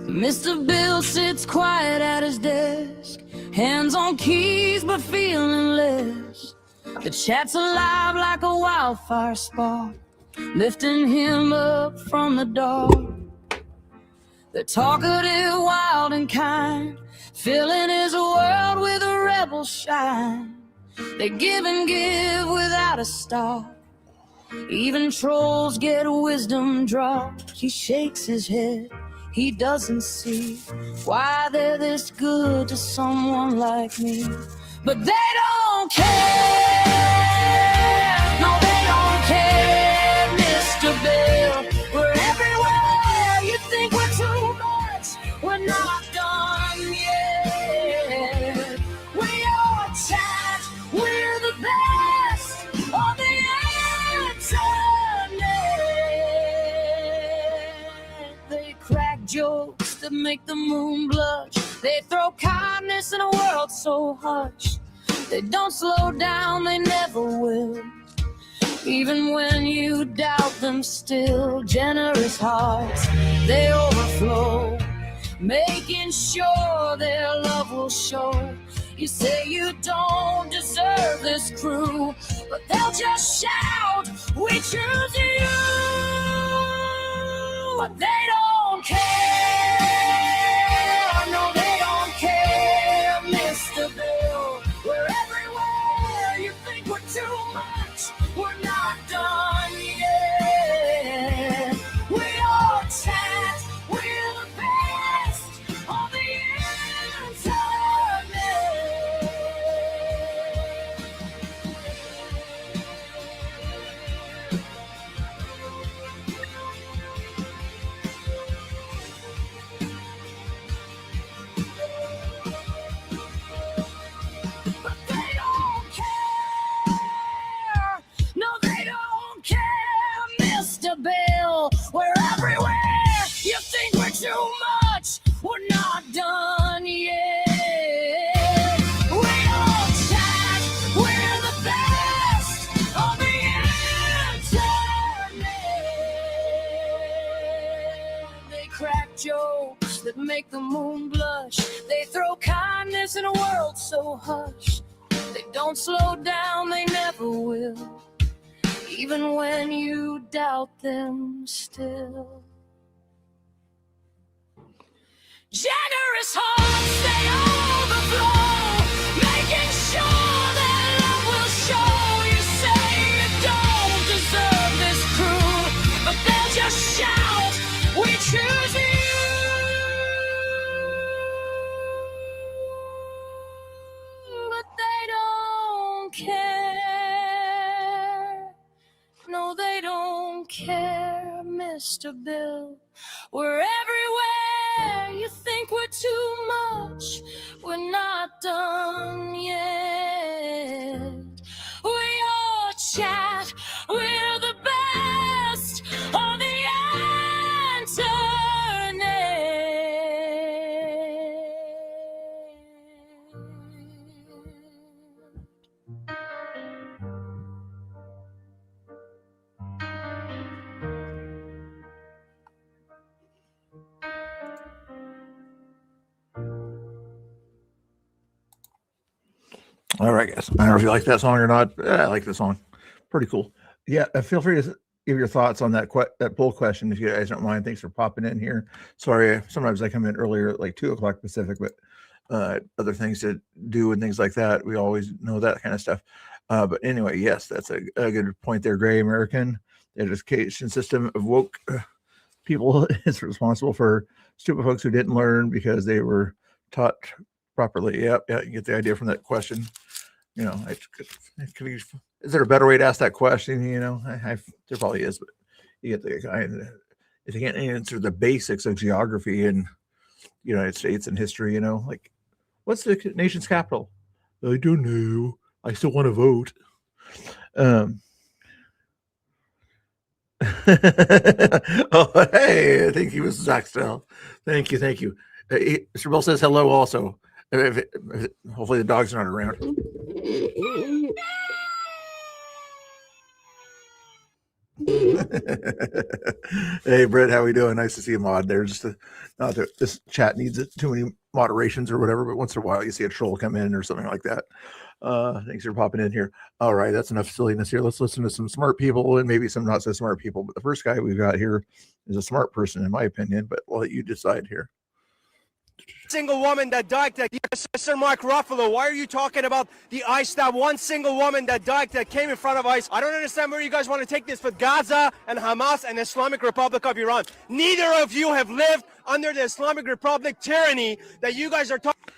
Mr. Bill sits quiet at his desk, hands on keys but feeling less. The chat's alive like a wildfire spark, lifting him up from the dark. They're talkative, wild and kind, filling his world with a rebel shine. They give and give without a stop. Even trolls get wisdom dropped. He shakes his head, he doesn't see why they're this good to someone like me. But they don't care, no they don't care, Mr. Bill. We're everywhere, you think we're too much, we're not done yet. We are chat, we're the best on the internet. They crack jokes that make the moon blush. They throw kindness in a world so hushed. They don't slow down, they never will. Even when you doubt them still, generous hearts, they overflow, making sure their love will show. You say you don't deserve this crew, but they'll just shout, we choose you. But they don't care, no they don't care, Mr. Bill. We're everywhere, you think we're too much, we're not done yet. We are chat, we're the best on the Bill, we're everywhere. You think we're too much? We're not done yet. We all chat. We're the best on the internet. They crack jokes that make the moon blush. They throw kindness in a world so hushed. They don't slow down. They never will. Even when you doubt them still. Generous hearts, they overflow, making sure that love will show. You say you don't deserve this crew, but they'll just shout, we choose you. But they don't care. No, they don't care, Mr. Bill. We're everywhere. You think we're too much. We're not done yet. We are chat. We're the best on the All right, guys. I don't know if you like that song or not. I like the song. Pretty cool. Yeah, feel free to give your thoughts on that poll question if you guys don't mind. Thanks for popping in here. Sorry, sometimes I come in earlier at like 2 o'clock Pacific, but other things to do and things like that. We always know that kind of stuff. But anyway, yes, that's a good point there, Gray American. The education system of woke people is responsible for stupid folks who didn't learn because they were taught properly. Yeah, you get the idea from that question. You know, is there a better way to ask that question? You know, there probably is, but you get the guy. If you can't answer the basics of geography in the United States and history, you know, like what's the nation's capital? I don't know. I still want to vote. Oh, hey, thank you, Mrs. Axtell. Thank you. Mr. Bill says hello also. Hopefully the dog's not around. Hey, Brett, how we doing? Nice to see you, mod. There, not that this chat needs it, too many moderations or whatever, but once in a while you see a troll come in or something like that. Thanks for popping in here. All right, that's enough silliness here. Let's listen to some smart people and maybe some not so smart people. But the first guy we've got here is a smart person, in my opinion. But we'll let you decide here. Single woman that died, Sir Mark Ruffalo, why are you talking about the ICE, that one single woman that died, that came in front of ICE? I don't understand where you guys want to take this with Gaza and Hamas and the Islamic Republic of Iran. Neither of you have lived under the Islamic Republic tyranny that you guys are talking.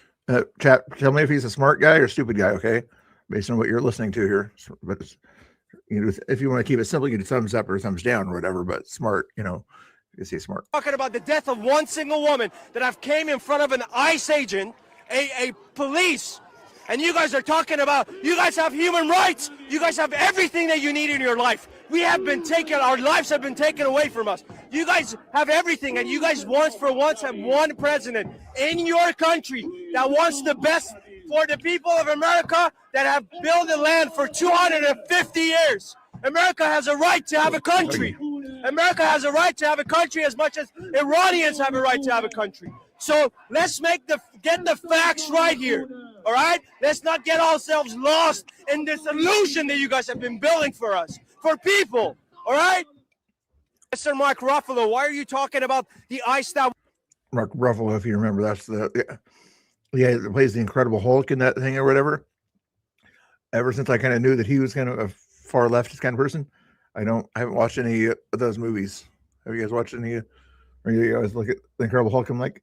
Chat, tell me if he's a smart guy or stupid guy, okay? Based on what you're listening to here. But if you want to keep it simple, you do thumbs up or thumbs down or whatever, but smart, you say smart. Talking about the death of one single woman that I've came in front of an ICE agent, a police, and you guys are talking about, you guys have human rights. You guys have everything that you need in your life. We have been taken, our lives have been taken away from us. You guys have everything, and you guys once have one president in your country that wants the best for the people of America that have built the land for 250 years. America has a right to have a country. America has a right to have a country as much as Iranians have a right to have a country. So let's get the facts right here. All right? Let's not get ourselves lost in this illusion that you guys have been building for us, for people. All right? Mr. Mark Ruffalo, why are you talking about the ICE that... Mark Ruffalo, if you remember, that's that plays the Incredible Hulk in that thing or whatever. Ever since I kind of knew that he was kind of a far leftist kind of person, I haven't watched any of those movies. Have you guys watched any? Or you guys look at the Incredible Hulk? I'm like,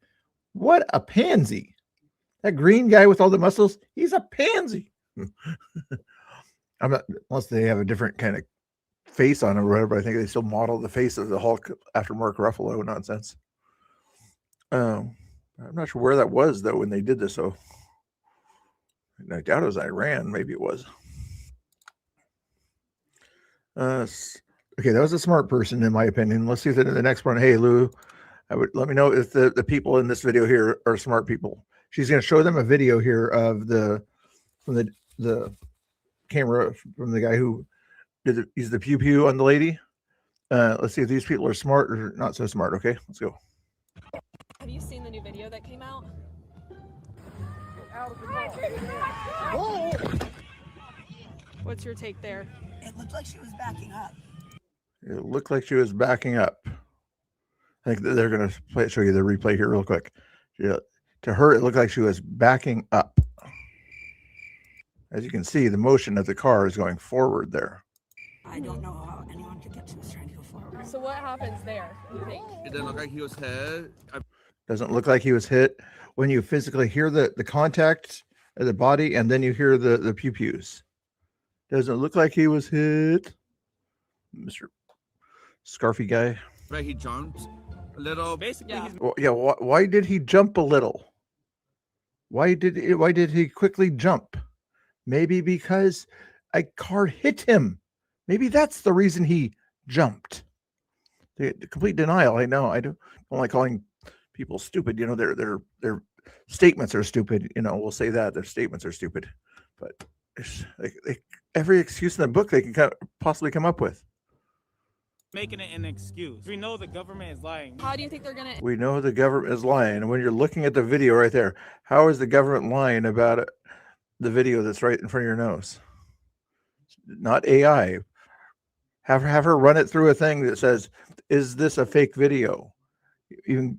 what a pansy! That green guy with all the muscles, he's a pansy. I'm not, unless they have a different kind of face on him or whatever. I think they still model the face of the Hulk after Mark Ruffalo nonsense. I'm not sure where that was though when they did this. So I doubt it was Iran. Maybe it was. Okay, that was a smart person in my opinion. Let's see if the next one. Hey Lou, let me know if the people in this video here are smart people. She's going to show them a video here of from the camera from the guy who he's the pew pew on the lady. Let's see if these people are smart or not so smart. Okay, let's go. Have you seen the new video that came out? What's your take there? It looked like she was backing up. It looked like she was backing up. I think they're going to show you the replay here real quick. Yeah, to her, it looked like she was backing up. As you can see, the motion of the car is going forward there. I don't know how anyone could get to this trying to go forward. So what happens there, you think? It didn't look like he was hit. Doesn't look like he was hit. When you physically hear the contact of the body and then you hear the pew-pews. Doesn't look like he was hit. Mr. Scarfy guy. Right, he jumped a little. Basically, Yeah. Well, yeah. Why did he jump a little? Why did he quickly jump? Maybe because a car hit him. Maybe that's the reason he jumped. The complete denial. I know. I don't like calling people stupid. Their statements are stupid. We'll say that their statements are stupid. But every excuse in the book they can possibly come up with. Making it an excuse. We know the government is lying. How do you think they're gonna? We know the government is lying. And when you're looking at the video right there, how is the government lying about it? The video that's right in front of your nose? Not AI. Have her run it through a thing that says, is this a fake video? Even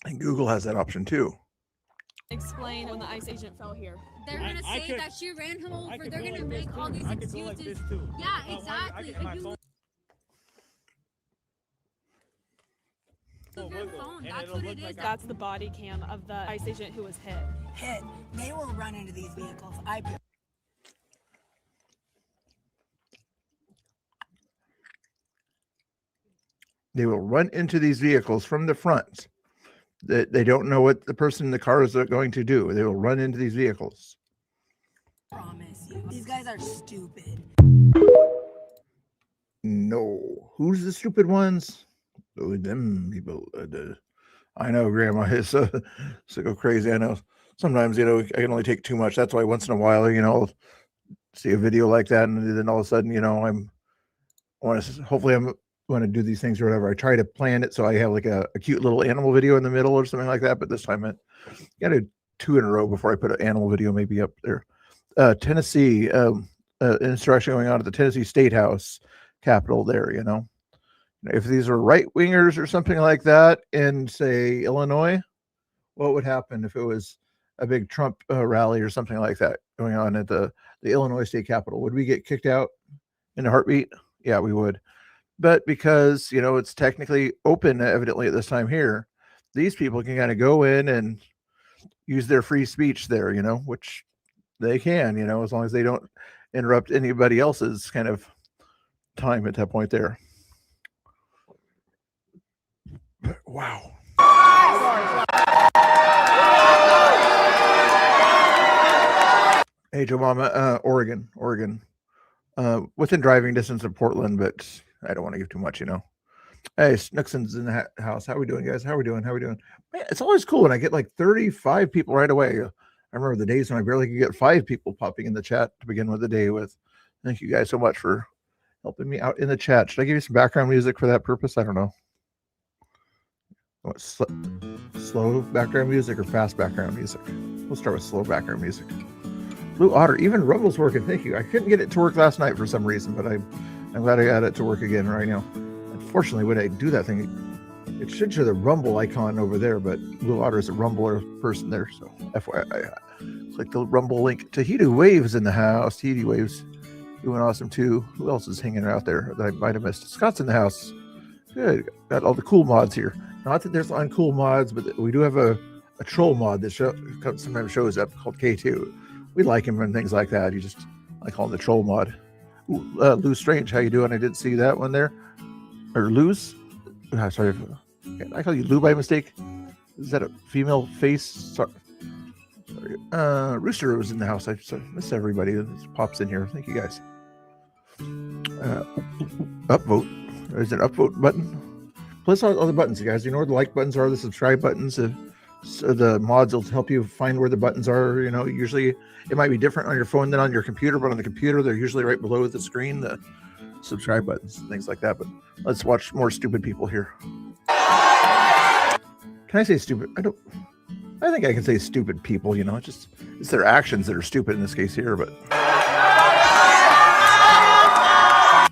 and Google has that option too. Explain when the ICE agent fell here. They're gonna say that she ran him over. They're gonna make all these excuses. Yeah, exactly. If you look at your phone, that's what it is. That's the body cam of the ICE agent who was hit. They will run into these vehicles. They will run into these vehicles from the front. They don't know what the person in the car is going to do. They will run into these vehicles. promise you. These guys are stupid. No. Who's the stupid ones? Oh, them people. I know, Grandma. It's so go crazy. I know. Sometimes, I can only take too much. That's why once in a while, I'll see a video like that, and then all of a sudden, I'm hopefully I'm going to do these things or whatever. I try to plan it so I have like a cute little animal video in the middle or something like that. But this time I got to 2 in a row before I put an animal video maybe up there. Tennessee, insurrection going on at the Tennessee State House Capitol there, you know. If these were right wingers or something like that in, say, Illinois, what would happen if it was a big Trump rally or something like that going on at the Illinois State Capitol? Would we get kicked out in a heartbeat? Yeah, we would. But because, you know, it's technically open evidently at this time here, these people can kind of go in and use their free speech there, you know, which they can, you know, as long as they don't interrupt anybody else's kind of time at that point there. Wow. Hey, Joe Mama, Oregon, within driving distance of Portland, but I don't want to give too much, you know. Hey, Snookson's in the house. How we doing, guys? How we doing? Man, it's always cool when I get like 35 people right away. I remember the days when I barely could get 5 people popping in the chat to begin with the day with. Thank you guys so much for helping me out in the chat. Should I give you some background music for that purpose? I don't know. What, slow background music or fast background music? We'll start with slow background music. Blue Otter, even Rumble's working. Thank you. I couldn't get it to work last night for some reason, but I'm glad I got it to work again right now. Unfortunately, when I do that thing, it should show the Rumble icon over there, but Blue Otter is a Rumbler person there. So FYI, click the Rumble link. Tahiti Waves in the house. Tahiti Waves doing awesome too. Who else is hanging out there that I might have missed? Scott's in the house. Good. Got all the cool mods here. Not that there's uncool mods, but we do have a troll mod that sometimes shows up called K2. We like him and things like that. I call him the troll mod. Lou Strange, how you doing? I didn't see that one there. Or Lou's? Sorry, I call you Lou by mistake. Is that a female face? Sorry. Rooster was in the house. I miss everybody that pops in here. Thank you guys. Upvote. There's an upvote button. Plus all the buttons, you guys. You know where the like buttons are, the subscribe buttons. So the mods will help you find where the buttons are. You know, usually it might be different on your phone than on your computer, but on the computer, they're usually right below the screen, the subscribe buttons and things like that. But let's watch more stupid people here. Can I say stupid? I think I can say stupid people, you know, it's their actions that are stupid in this case here, but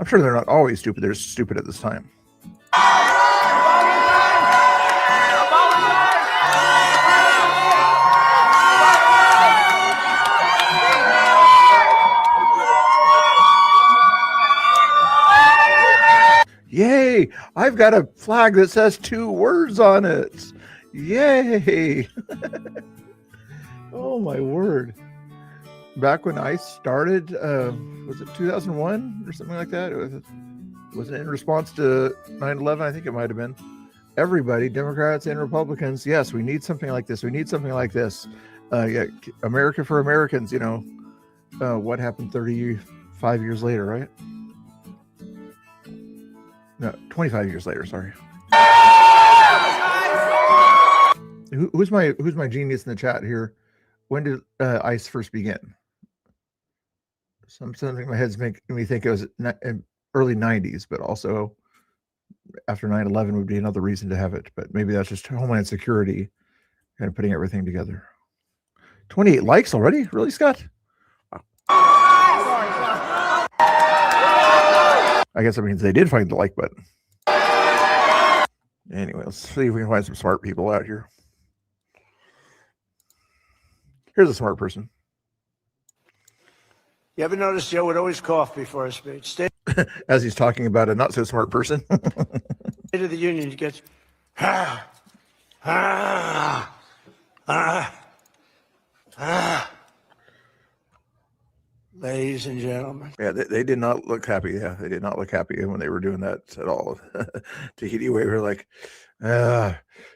I'm sure they're not always stupid. They're stupid at this time. Yay! I've got a flag that says 2 words on it. Yay! Oh my word. Back when I started, was it 2001 or something like that? Was it in response to 9/11? I think it might have been. Everybody, Democrats and Republicans, yes, we need something like this. We need something like this. Yeah, America for Americans, you know. What happened 35 years later, right? No, 25 years later, sorry. Who's my genius in the chat here? When did ICE first begin? Something in my head's making me think it was early 90s, but also after 9/11 would be another reason to have it. But maybe that's just Homeland Security kind of putting everything together. 28 likes already? Really, Scott? Wow. I guess that means they did find the like button. Anyway, let's see if we can find some smart people out here. Here's a smart person. You ever notice Joe would always cough before a speech? State as he's talking about a not so smart person. of the Union, he gets Ladies and gentlemen. Yeah, they did not look happy. Yeah, they did not look happy when they were doing that at all. Tahiti Way were like,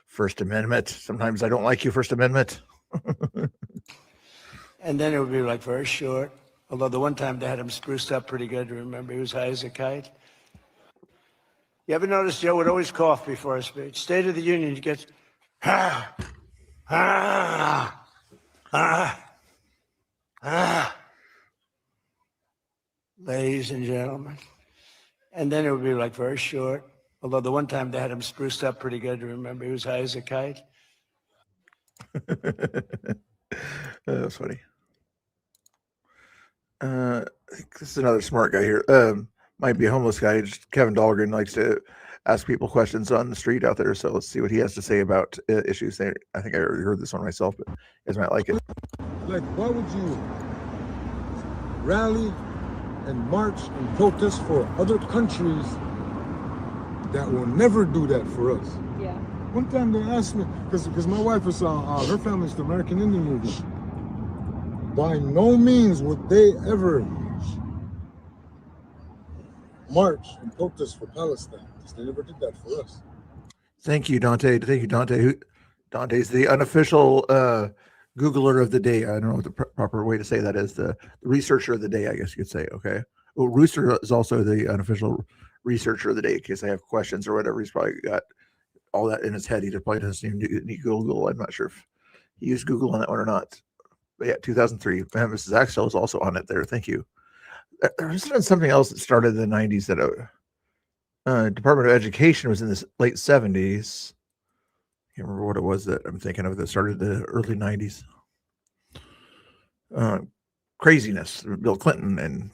First Amendment. Sometimes I don't like you, First Amendment. And then it would be like very short. Although the one time they had him spruced up pretty good, remember? He was high as a kite. You ever notice Joe would always cough before a speech? State of the Union, he gets Ladies and gentlemen. And then it would be like very short. Although the one time they had him spruced up pretty good, remember, he was high as a kite. That's funny. I think this is another smart guy here. Might be a homeless guy. Kevin Dahlgren likes to ask people questions on the street out there. So let's see what he has to say about issues there. I think I already heard this one myself, but you guys might like it. Like, why would you rally and march and protest for other countries that will never do that for us? Yeah. One time they asked me, because my wife is, her family's the American Indian movement. By no means would they ever march and protest for Palestine, because they never did that for us. Thank you, Dante. Thank you, Dante. Dante's the unofficial Googler of the day. I don't know what the proper way to say that is. The researcher of the day, I guess you could say. Okay. Well, Rooster is also the unofficial researcher of the day in case I have questions or whatever. He's probably got all that in his head. He probably doesn't even need Google. I'm not sure if he used Google on that one or not. But yeah, 2003. Mrs. Axel is also on it there. Thank you. There's something else that started in the 90s that Department of Education was in the late 70s. I can't remember what it was that I'm thinking of that started the early 90s. Craziness. Bill Clinton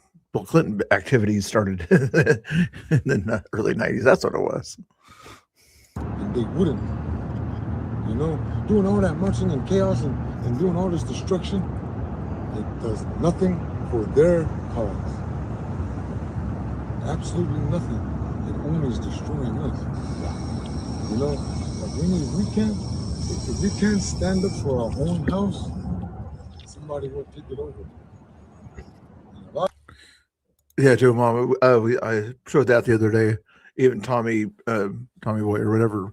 activities started in the early 90s. That's what it was. And they wouldn't. You know, doing all that marching and chaos and doing all this destruction, it does nothing for their cause. Absolutely nothing. It only is destroying us. You know, like if we can't stand up for our own house, somebody will take it over. Yeah, Joe Mama. I showed that the other day. Even Tommy Boy or whatever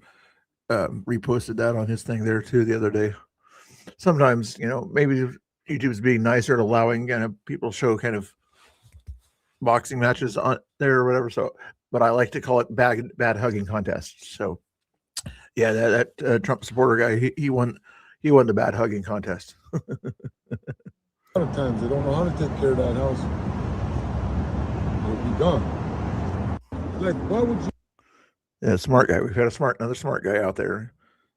reposted that on his thing there too the other day. Sometimes, you know, maybe YouTube's being nicer at allowing people show kind of boxing matches on there or whatever. So, but I like to call it bad hugging contest. So, yeah, that Trump supporter guy, he won the bad hugging contest. A lot of times they don't know how to take care of that house. It'll be gone. Like, why would you? Yeah, smart guy. We've had another smart guy out there.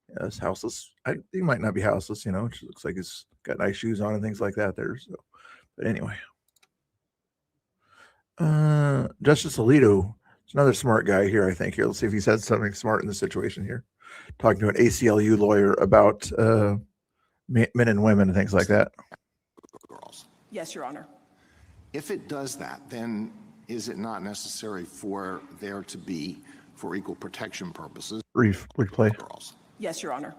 Yeah, it's houseless. He might not be houseless, you know. It looks like he's got nice shoes on and things like that there. So, but anyway, Justice Alito is another smart guy here. I think here. Let's see if he said something smart in the situation here. Talking to an ACLU lawyer about men and women and things like that. Girls. Yes, Your Honor. If it does that, then is it not necessary for there to be, for equal protection purposes, replay? Girls. Yes, Your Honor.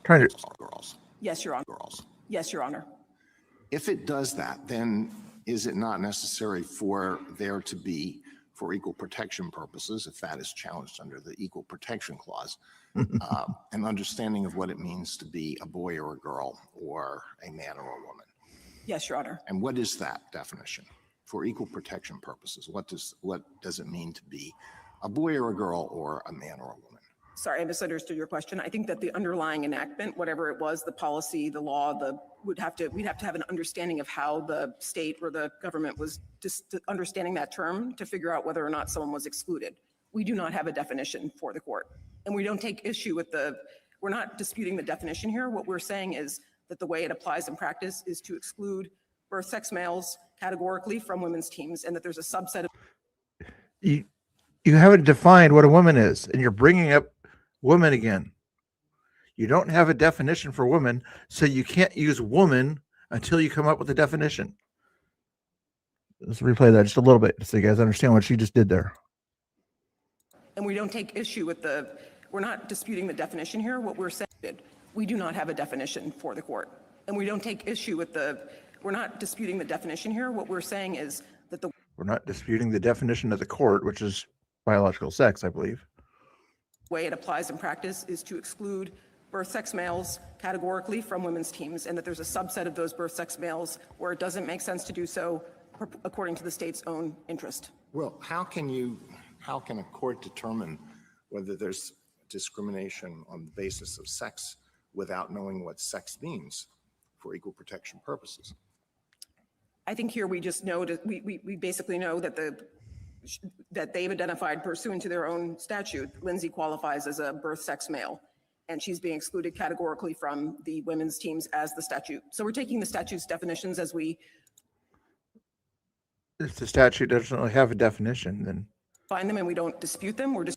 Trying to. Girls. Yes, Your Honor. Girls. Yes, Your Honor. If it does that, then is it not necessary for there to be, for equal protection purposes, if that is challenged under the Equal Protection Clause, an understanding of what it means to be a boy or a girl or a man or a woman? Yes, Your Honor. And what is that definition? For equal protection purposes, what does it mean to be a boy or a girl or a man or a woman? Sorry, I misunderstood your question. I think that the underlying enactment, whatever it was, the policy, the law, we'd have to have an understanding of how the state or the government was just understanding that term to figure out whether or not someone was excluded. We do not have a definition for the court, and we don't take issue with we're not disputing the definition here. What we're saying is that the way it applies in practice is to exclude birth sex males categorically from women's teams, and that there's a subset of. You haven't defined what a woman is, and you're bringing up woman again. You don't have a definition for woman, so you can't use woman until you come up with a definition. Let's replay that just a little bit so you guys understand what she just did there. And we don't take issue with we're not disputing the definition here. What we're saying, we do not have a definition for the court, and we don't take issue with we're not disputing the definition here. What we're saying is that we're not disputing the definition of the court, which is biological sex, I believe. Way it applies in practice is to exclude birth sex males categorically from women's teams, and that there's a subset of those birth sex males where it doesn't make sense to do so according to the state's own interest. Well, how can a court determine whether there's discrimination on the basis of sex without knowing what sex means for equal protection purposes? I think here we just know we basically know that that they've identified pursuant to their own statute, Lindsay qualifies as a birth sex male. And she's being excluded categorically from the women's teams as the statute. So we're taking the statute's definitions as we If the statute doesn't really have a definition, then find them and we don't dispute them. We're just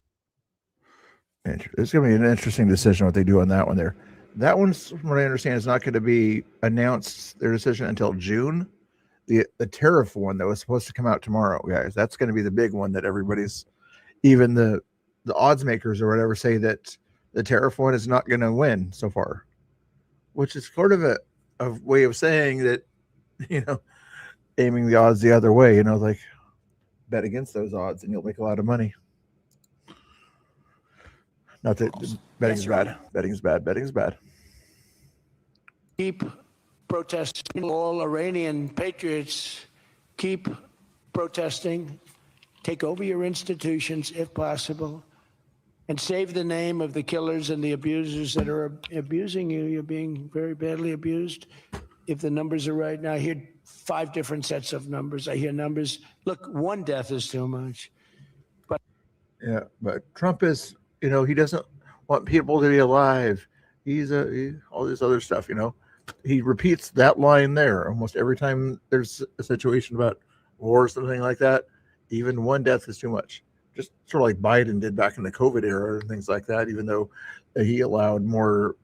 it's going to be an interesting decision what they do on that one there. That one's, from what I understand, is not going to be announced, their decision, until June. The tariff one that was supposed to come out tomorrow, guys, that's going to be the big one that everybody's, even the odds makers or whatever, say that the tariff one is not going to win so far, which is sort of a way of saying that, aiming the odds the other way, like bet against those odds and you'll make a lot of money. Not that betting is bad. Betting is bad. Betting is bad. Keep protesting. All Iranian patriots, keep protesting. Take over your institutions if possible, and save the name of the killers and the abusers that are abusing you. You're being very badly abused. If the numbers are right now, I hear 5 different sets of numbers. I hear numbers. Look, 1 death is too much. Yeah, but Trump is, he doesn't want people to be alive. He's all this other stuff, He repeats that line there almost every time there's a situation about war or something like that. Even 1 death is too much. Just sort of like Biden did back in the COVID era and things like that, even though he allowed more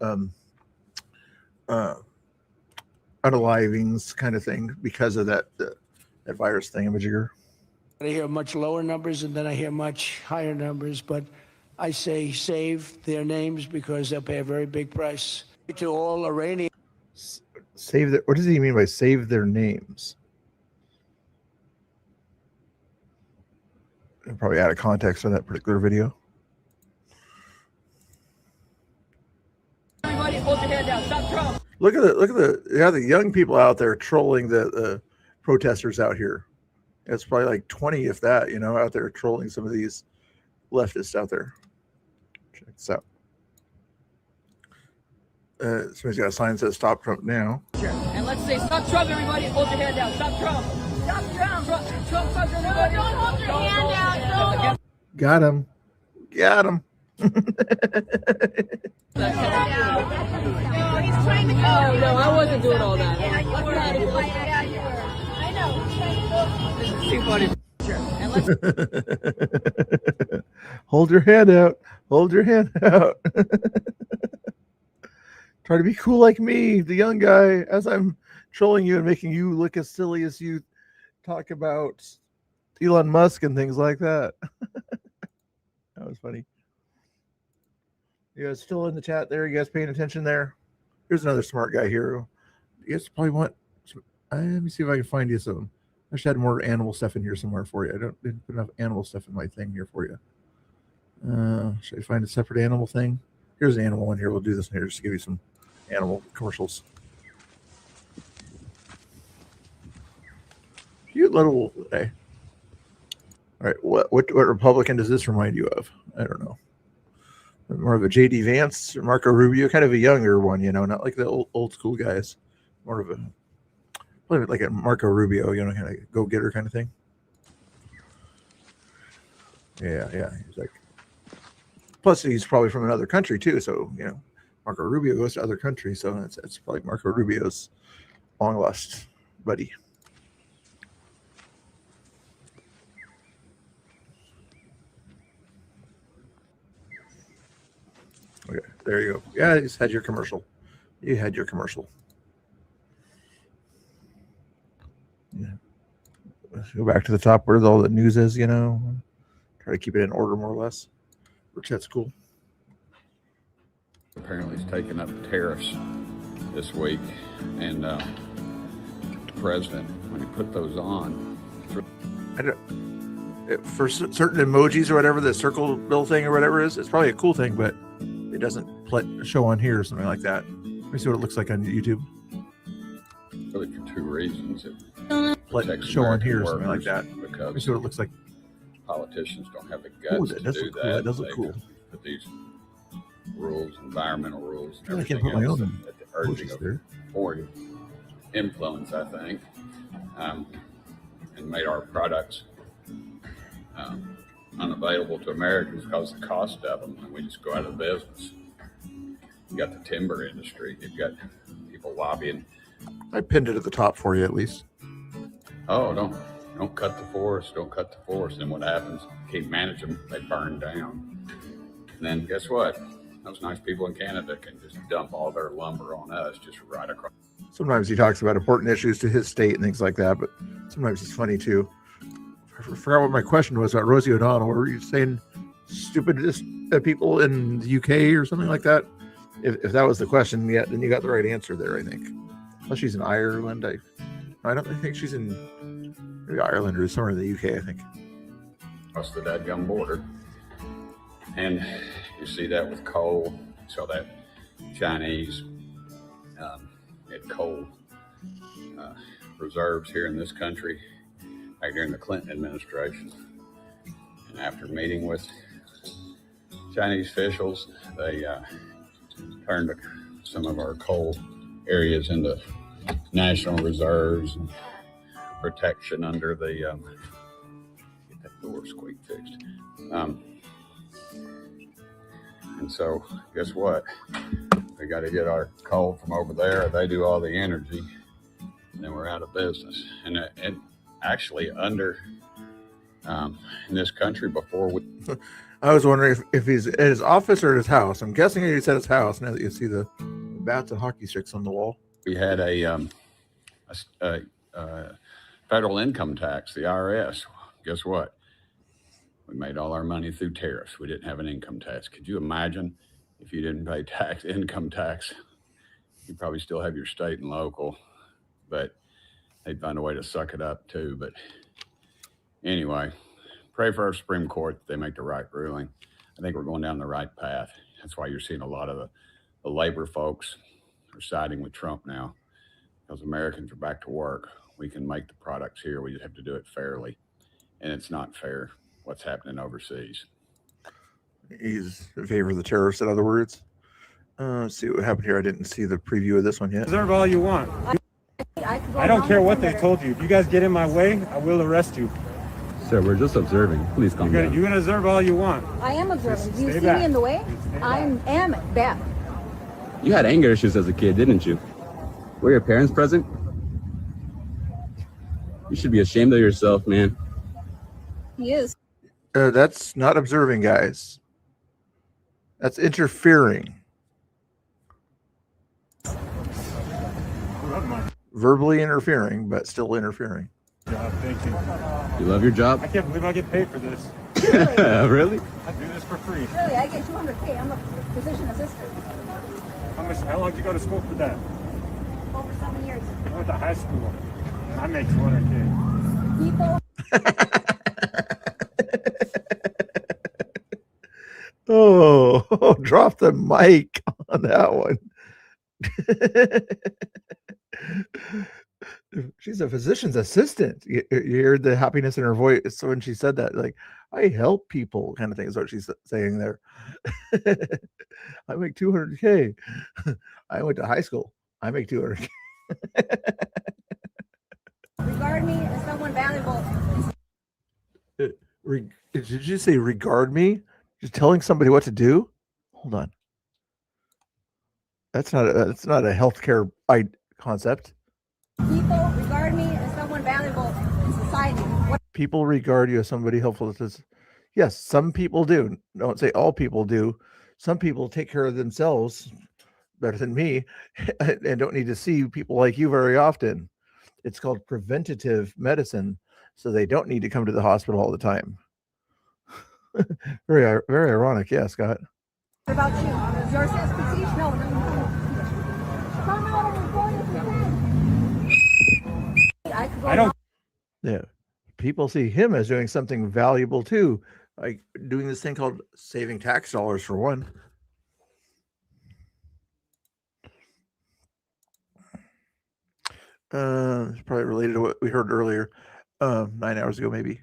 unalivings kind of thing because of that virus thingamajigger. I hear much lower numbers and then I hear much higher numbers, but I say save their names because they'll pay a very big price. To all Iranians. Save their, what does he mean by save their names? Probably out of context for that particular video. Everybody hold your hand down. Stop Trump. Look at the young people out there trolling the protesters out here. It's probably like 20, if that, out there trolling some of these leftists out there. Check this out. Somebody's got a sign that says "Stop Trump now." And let's say, stop Trump, everybody. Hold your hand down. Stop Trump. Stop Trump. Trump, everybody. Don't hold your hand down. Got him. Got him. No, he's trying to go. Oh, no, I wasn't doing all that. Yeah, you were. Yeah, you were. I know. He's trying to go. Too funny. Hold your hand out. Hold your hand out. Try to be cool like me, the young guy, as I'm trolling you and making you look as silly as you talk about Elon Musk and things like that. That was funny. You guys still in the chat there? You guys paying attention there? Here's another smart guy here. You guys probably want some, let me see if I can find you some. I should have more animal stuff in here somewhere for you. Didn't put enough animal stuff in my thing here for you. Should I find a separate animal thing? Here's an animal one here. We'll do this one here just to give you some animal commercials. Cute little. Hey. All right. What Republican does this remind you of? I don't know. More of a J.D. Vance or Marco Rubio, kind of a younger one, not like the old school guys. More of a like a Marco Rubio, kind of go-getter kind of thing. Yeah. He's like. Plus, he's probably from another country too, so Marco Rubio goes to other countries, so it's probably Marco Rubio's long lost buddy. Okay, there you go. Yeah, you just had your commercial. You had your commercial. Yeah. Let's go back to the top where all the news is, Try to keep it in order more or less. Which that's cool. Apparently he's taken up tariffs this week, and the president, when he put those on, for certain emojis or whatever, the circle bill thing or whatever is, it's probably a cool thing, but it doesn't show on here or something like that. Let me see what it looks like on YouTube. really for 2 reasons. It show on here or something like that. Because let me see what it looks like. Politicians don't have the guts to do that. That does look cool. Put these rules, environmental rules, and I can't everything put my else own at the urging of foreign influence, I think, and made our products unavailable to Americans because of the cost of them, and we just go out of business. You got the timber industry. You've got people lobbying. I pinned it at the top for you at least. Oh, don't cut the forest. Don't cut the forest. And what happens? Keep managing them. They burn down. And then guess what? Those nice people in Canada can just dump all their lumber on us just right across. Sometimes he talks about important issues to his state and things like that, but sometimes it's funny too. I forgot what my question was about Rosie O'Donnell. Were you saying stupid people in the UK or something like that? If that was the question, yeah, then you got the right answer there, I think. Unless she's in Ireland. I don't think she's in maybe Ireland or somewhere in the UK, I think. Across the dadgum border. And you see that with coal. So that Chinese had coal reserves here in this country back during the Clinton administration. And after meeting with Chinese officials, they turned some of our coal areas into national reserves and protection under the get that door squeak fixed. And so guess what? We got to get our coal from over there. They do all the energy, and then we're out of business. And actually under in this country before we. I was wondering if he's at his office or at his house. I'm guessing he's at his house now that you see the bats and hockey sticks on the wall. We had a federal income tax, the IRS. Guess what? We made all our money through tariffs. We didn't have an income tax. Could you imagine if you didn't pay income tax? You probably still have your state and local, but they'd find a way to suck it up too. But anyway, pray for our Supreme Court that they make the right ruling. I think we're going down the right path. That's why you're seeing a lot of the labor folks are siding with Trump now, because Americans are back to work. We can make the products here. We just have to do it fairly. And it's not fair what's happening overseas. He's in favor of the terrorists, in other words. Let's see what happened here. I didn't see the preview of this one yet. Reserve all you want. I don't care what they told you. If you guys get in my way, I will arrest you. Sir, we're just observing. Please calm down. You're going to observe all you want. I am observing. Do you Stay see back. me in the way? I am back. You had anger issues as a kid, didn't you? Were your parents present? You should be ashamed of yourself, man. He is. That's not observing, guys. That's interfering. Verbally interfering, but still interfering. Thank you. You love your job? I can't believe I get paid for this. Really? I do this for free. Really, I get $200K. I'm a physician assistant. How long did you go to school for that? Over 7 years. I went to high school. I make $200K. People. Oh, drop the mic on that one. She's a physician's assistant. You heard the happiness in her voice. So when she said that, like, I help people kind of thing is what she's saying there. I make $200K. I went to high school. I make $200K. Regard me as someone valuable. Did you say regard me? Just telling somebody what to do? Hold on. That's not a healthcare concept. People regard me as someone valuable in society. People regard you as somebody helpful. Yes, some people do. Don't say all people do. Some people take care of themselves better than me and don't need to see people like you very often. It's called preventative medicine, so they don't need to come to the hospital all the time. Very ironic, yeah, Scott. What about you? Your expertise? No. Come out and report if you can. I don't. Yeah, people see him as doing something valuable too, like doing this thing called saving tax dollars for one. It's probably related to what we heard earlier, 9 hours ago, maybe.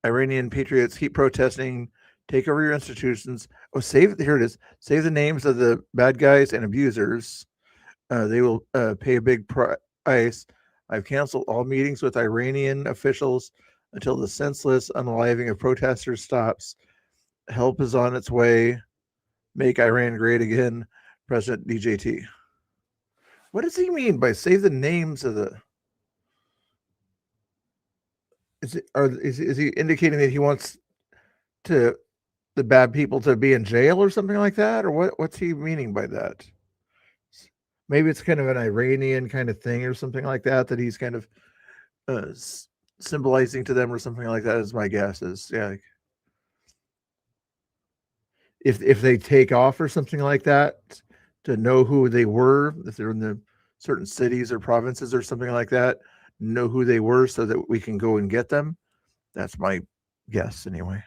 Iranian patriots keep protesting, take over your institutions. Oh, here it is. Save the names of the bad guys and abusers. They will pay a big price. I've canceled all meetings with Iranian officials. until the senseless unaliving of protesters stops. Help is on its way. Make Iran great again. President DJT. What does he mean by save the names of the... Is he indicating that he wants the bad people to be in jail or something like that? Or what's he meaning by that? Maybe it's kind of an Iranian kind of thing or something like that he's kind of symbolizing to them or something like that is my guess. Is like, if they take off or something like that, to know who they were, if they're in the certain cities or provinces or something like that, know who they were so that we can go and get them. That's my guess anyway.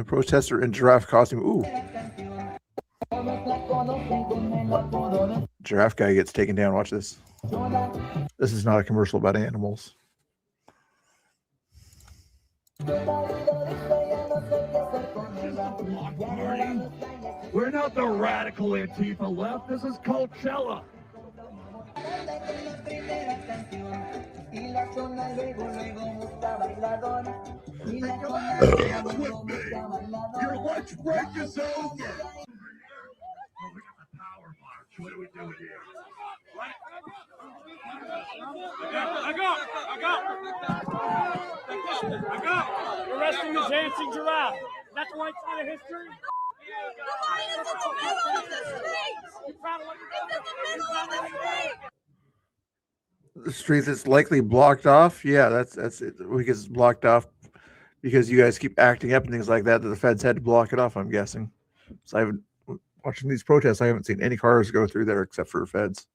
Protester in giraffe costume. Ooh. Giraffe guy gets taken down. Watch this. This is not a commercial about animals. We're not the radical Antifa left. This is Coachella. Your lunch break is over. What are we doing here? I got. We're arresting the dancing giraffe. That's the right side of history. The street that's likely blocked off. Yeah, that's it. Because it's blocked off because you guys keep acting up and things like that. That the feds had to block it off. I'm guessing. So I haven't watching these protests. I haven't seen any cars go through there except for feds.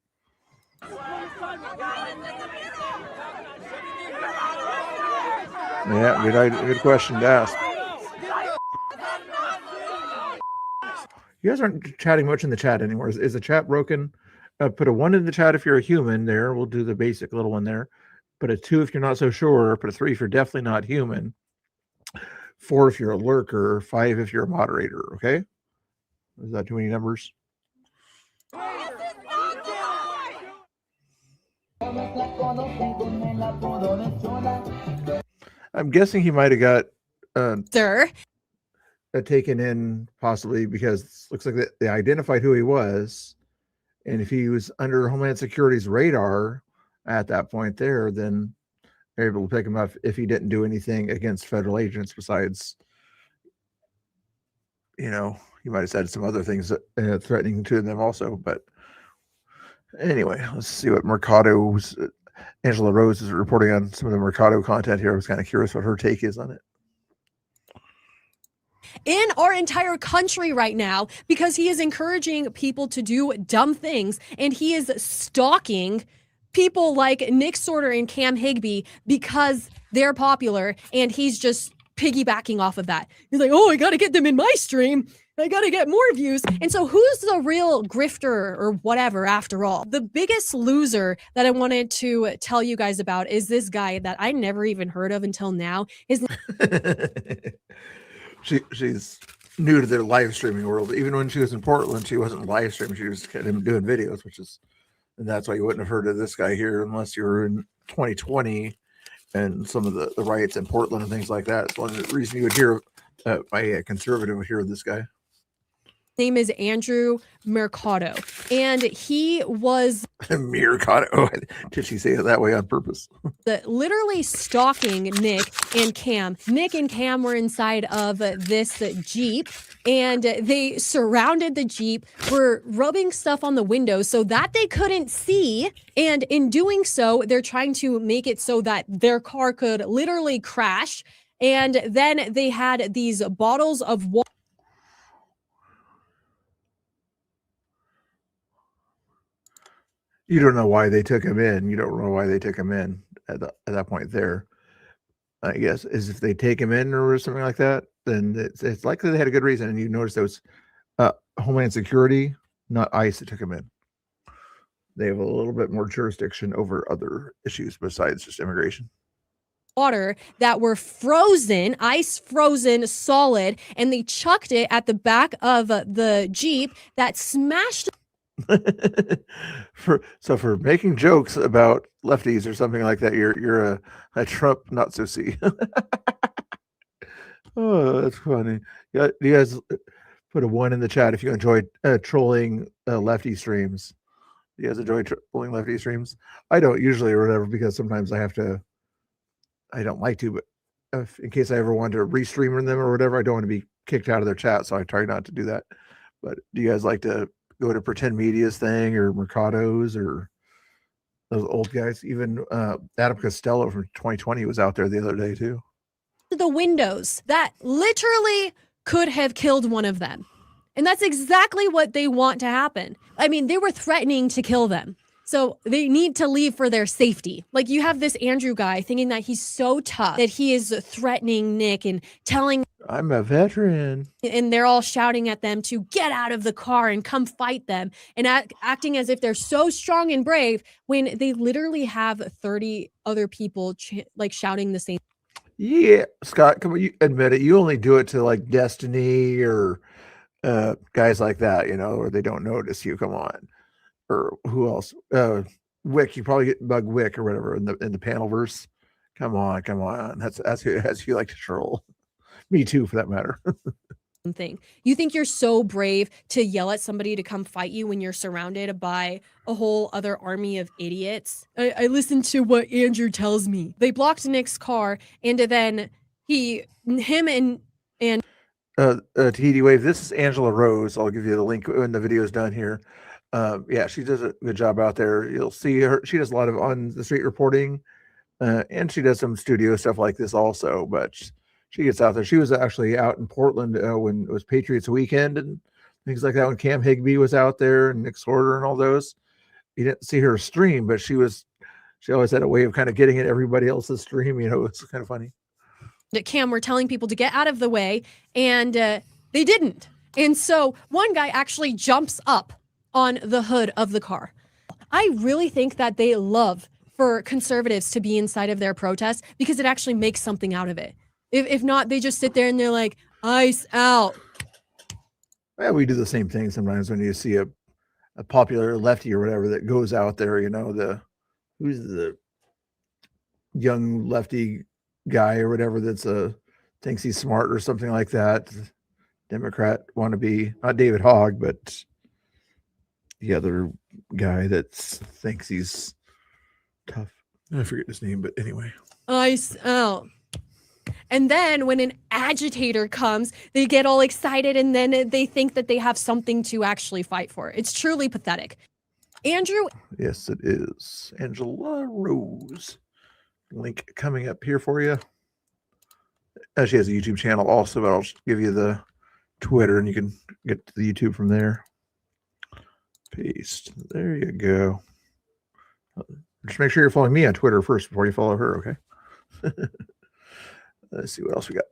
Yeah, good question to ask. You guys aren't chatting much in the chat anymore. Is the chat broken? Put a 1 in the chat if you're a human there. We'll do the basic little one there. Put a 2 if you're not so sure. Put a 3 if you're definitely not human. 4 if you're a lurker. 5 if you're a moderator. Okay? Is that too many numbers? I'm guessing he might have got taken in possibly because it looks like they identified who he was. And if he was under Homeland Security's radar at that point there, then they're able to pick him up if he didn't do anything against federal agents besides, he might have said some other things threatening to them also. But anyway, let's see what Mercado's Angela Rose is reporting on some of the Mercado content here. I was kind of curious what her take is on it. In our entire country right now, because he is encouraging people to do dumb things, and he is stalking people like Nick Sorter and Cam Higbee because they're popular, and he's just piggybacking off of that. He's like, oh, I got to get them in my stream. I got to get more views. And so who's the real grifter or whatever after all? The biggest loser that I wanted to tell you guys about is this guy that I never even heard of until now. She's new to their live streaming world. Even when she was in Portland, she wasn't live streaming. She was kind of doing videos, and that's why you wouldn't have heard of this guy here unless you were in 2020 and some of the riots in Portland and things like that. It's one of the reasons you would hear my conservative would hear of this guy. Name is Andrew Mercado, and he was Mercado. Did she say it that way on purpose? Literally stalking Nick and Cam. Nick and Cam were inside of this Jeep, and they surrounded the Jeep, were rubbing stuff on the windows so that they couldn't see. And in doing so, they're trying to make it so that their car could literally crash. And then they had these bottles of water. You don't know why they took him in. You don't know why they took him in at that point there. I guess is if they take him in or something like that, then it's likely they had a good reason. And you notice those Homeland Security, not ICE, that took him in. They have a little bit more jurisdiction over other issues besides just immigration. Water that were frozen, ice frozen solid, and they chucked it at the back of the Jeep that smashed. for making jokes about lefties or something like that, you're a Trump not so see. Oh, that's funny. Yeah, you guys put a 1 in the chat if you enjoy trolling lefty streams. You guys enjoy trolling lefty streams? I don't usually or whatever because sometimes I don't like to, but in case I ever want to restream them or whatever, I don't want to be kicked out of their chat, so I try not to do that. But do you guys like to go to Pretend Media's thing or Mercado's or those old guys? Even Adam Costello from 2020 was out there the other day too. The windows that literally could have killed one of them. And that's exactly what they want to happen. I mean, they were threatening to kill them. So they need to leave for their safety. Like you have this Andrew guy thinking that he's so tough that he is threatening Nick and telling I'm a veteran. And they're all shouting at them to get out of the car and come fight them and acting as if they're so strong and brave when they literally have 30 other people shouting the same. Yeah, Scott, come on, you admit it. You only do it to like Destiny or guys like that, or they don't notice you. Come on, or who else? Wick. You probably get bug Wick or whatever in the Panelverse. Come on. That's who you like to troll. Me too, for that matter. Thing. You think you're so brave to yell at somebody to come fight you when you're surrounded by a whole other army of idiots? I listen to what Andrew tells me. They blocked Nick's car, and then him and TD Wave. This is Angela Rose. I'll give you the link when the video is done here. Yeah, she does a good job out there. You'll see her. She does a lot of on the street reporting, and she does some studio stuff like this also. But she gets out there. She was actually out in Portland when it was Patriots weekend and things like that. When Cam Higbee was out there and Nick Sorter and all those, you didn't see her stream, but she always had a way of kind of getting in everybody else's stream. It's kind of funny. Cam were telling people to get out of the way, and they didn't. And so one guy actually jumps up on the hood of the car. I really think that they love for conservatives to be inside of their protest because it actually makes something out of it. If not, they just sit there and they're like, ice out. Yeah, we do the same thing sometimes when you see a popular lefty or whatever that goes out there, who's the young lefty guy or whatever that's thinks he's smart or something like that. Democrat wannabe, not David Hogg, but the other guy that thinks he's tough. I forget his name, but anyway. Ice out. And then when an agitator comes, they get all excited and then they think that they have something to actually fight for. It's truly pathetic. Andrew? Yes, it is. Angela Rose. Link coming up here for you. She has a YouTube channel also, but I'll just give you the Twitter and you can get to the YouTube from there. Paste. There you go. Just make sure you're following me on Twitter first before you follow her, okay? Let's see what else we got.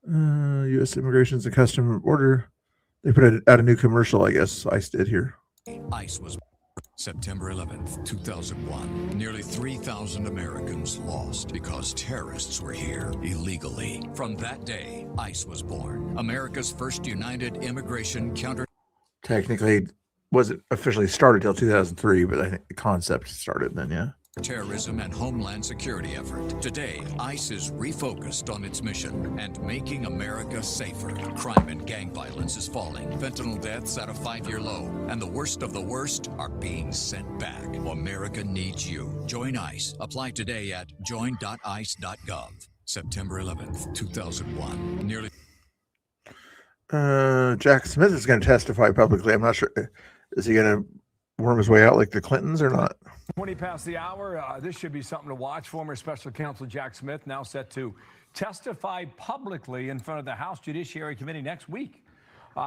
U.S. Immigrations and Customs Border. They put out a new commercial, I guess. ICE did here. ICE was September 11th, 2001. Nearly 3,000 Americans lost because terrorists were here illegally. From that day, ICE was born. America's first united immigration counter. Technically, wasn't officially started till 2003, but I think the concept started then, yeah. Terrorism and homeland security effort. Today, ICE is refocused on its mission and making America safer. Crime and gang violence is falling. Fentanyl deaths at a 5-year low. And the worst of the worst are being sent back. America needs you. Join ICE. Apply today at join.ice.gov. September 11th, 2001. Nearly. Jack Smith is going to testify publicly. I'm not sure. Is he going to worm his way out like the Clintons or not? 20 past the hour. This should be something to watch. Former Special Counsel Jack Smith now set to testify publicly in front of the House Judiciary Committee next week.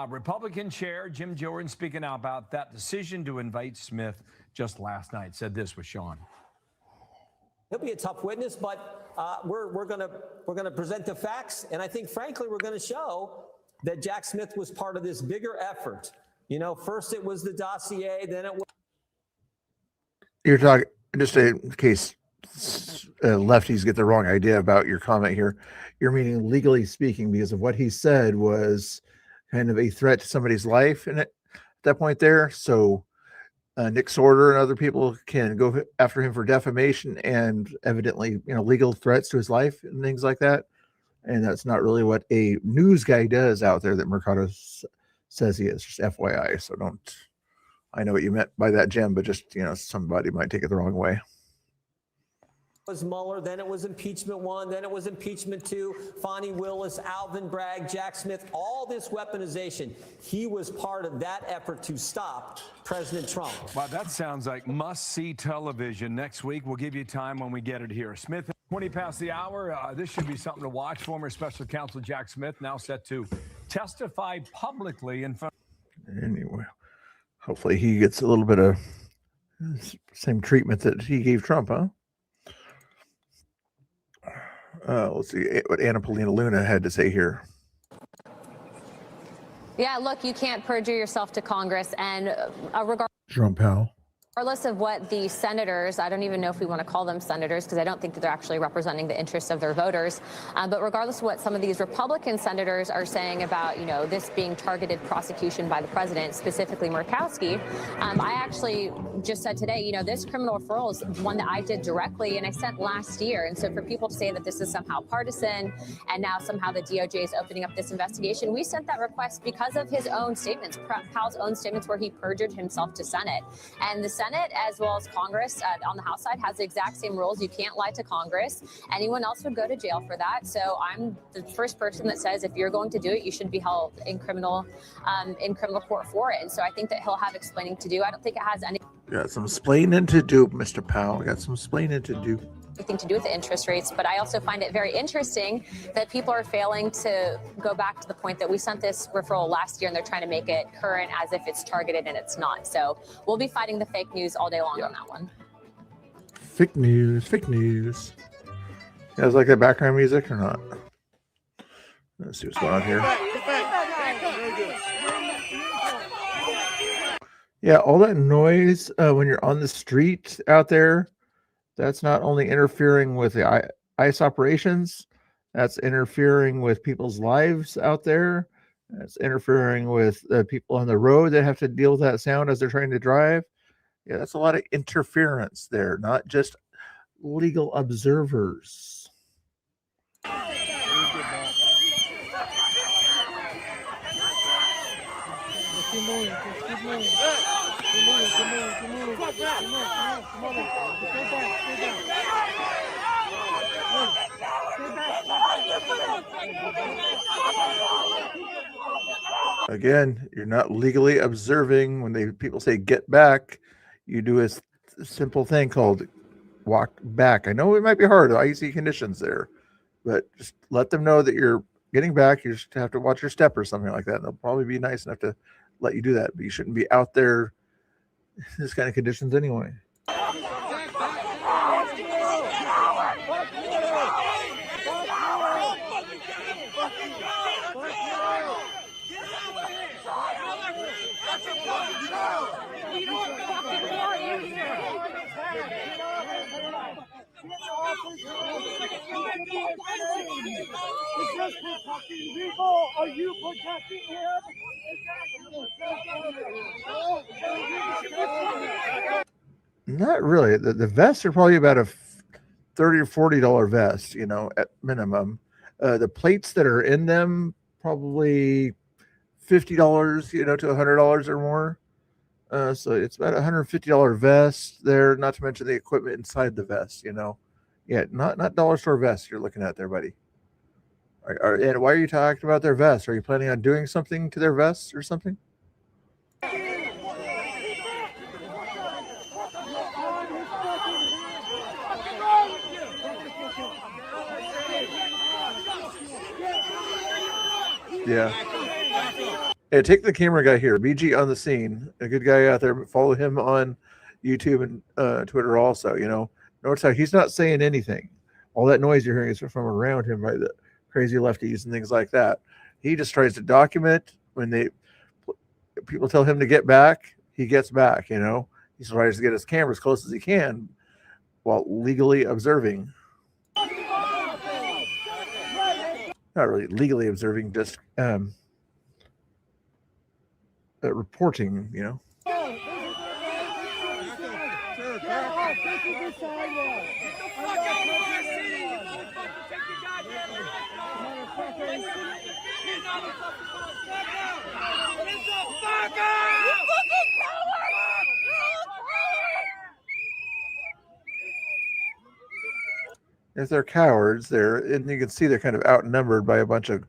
Republican Chair Jim Jordan speaking out about that decision to invite Smith just last night. Said this with Sean. He'll be a tough witness, but we're gonna present the facts, and I think, frankly, we're going to show that Jack Smith was part of this bigger effort. First it was the dossier, then it was. You're talking, just in case lefties get the wrong idea about your comment here. You're meaning legally speaking, because of what he said was kind of a threat to somebody's life at that point there. So Nick Sorter and other people can go after him for defamation and evidently, legal threats to his life and things like that. And that's not really what a news guy does out there that Mercado says he is. Just FYI. So I know what you meant by that, Jim, but just, somebody might take it the wrong way. Was Mueller, then it was impeachment 1, then it was impeachment 2, Fonnie Willis, Alvin Bragg, Jack Smith, all this weaponization. He was part of that effort to stop President Trump. Wow, that sounds like must-see television. Next week, we'll give you time when we get it here. Smith, 20 past the hour. This should be something to watch. Former Special Counsel Jack Smith now set to testify publicly in front. Anyway, hopefully he gets a little bit of same treatment that he gave Trump, huh? Let's see what Anna Paulina Luna had to say here. Yeah, look, you can't perjure yourself to Congress, and Jerome Powell. regardless of what the senators, I don't even know if we want to call them senators because I don't think that they're actually representing the interests of their voters, but regardless of what some of these Republican senators are saying about, this being targeted prosecution by the president, specifically Murkowski, I actually just said today, this criminal referral is one that I did directly and I sent last year. And so for people to say that this is somehow partisan and now somehow the DOJ is opening up this investigation, we sent that request because of his own statements, Powell's own statements where he perjured himself to Senate. And the Senate, as well as Congress on the House side, has the exact same rules. You can't lie to Congress. Anyone else would go to jail for that. So I'm the first person that says if you're going to do it, you should be held in criminal court for it. And so I think that he'll have explaining to do. I don't think it has Got some explaining to do, Mr. Powell. Got some explaining to do. anything to do with the interest rates, but I also find it very interesting that people are failing to go back to the point that we sent this referral last year and they're trying to make it current as if it's targeted and it's not. So we'll be fighting the fake news all day long on that one. Fake news, fake news. You guys like that background music or not? Let's see what's going on here. Yeah, all that noise when you're on the street out there, that's not only interfering with the ICE operations, that's interfering with people's lives out there. That's interfering with people on the road that have to deal with that sound as they're trying to drive. Yeah, that's a lot of interference there, not just legal observers. Again, you're not legally observing. When people say get back, you do a simple thing called walk back. I know it might be hard, icy conditions there, but just let them know that you're getting back. You just have to watch your step or something like that. And they'll probably be nice enough to let you do that, but you shouldn't be out there in this kind of conditions anyway. Are you protecting him? Not really. The vests are probably about a $30 or $40 vest, at minimum. The plates that are in them, probably $50, to $100 or more. So it's about a $150 vest there, not to mention the equipment inside the vest, Yeah, not dollar store vests you're looking at there, buddy. And why are you talking about their vests? Are you planning on doing something to their vests or something? Yeah. Hey, take the camera guy here. BG on the scene. A good guy out there. Follow him on YouTube and Twitter also, Notice how he's not saying anything. All that noise you're hearing is from around him by the crazy lefties and things like that. He just tries to document when people tell him to get back, he gets back, He tries to get his camera as close as he can. while legally observing. Not really legally observing, just reporting, you know. If they're cowards, and you can see they're kind of outnumbered by a bunch of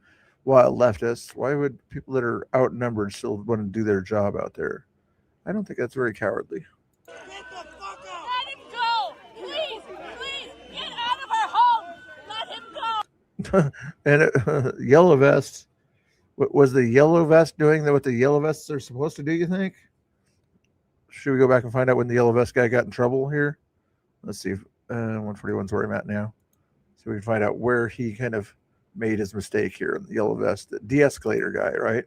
wild leftists. Why would people that are outnumbered still want to do their job out there? I don't think that's very cowardly. Let him go! Please, please, get out of our home! Let him go! And yellow vest. Was the yellow vest doing what the yellow vests are supposed to do, you think? Should we go back and find out when the yellow vest guy got in trouble here? Let's see. 141 is where I'm at now. So we can find out where he kind of made his mistake here in the yellow vest. The de-escalator guy, right?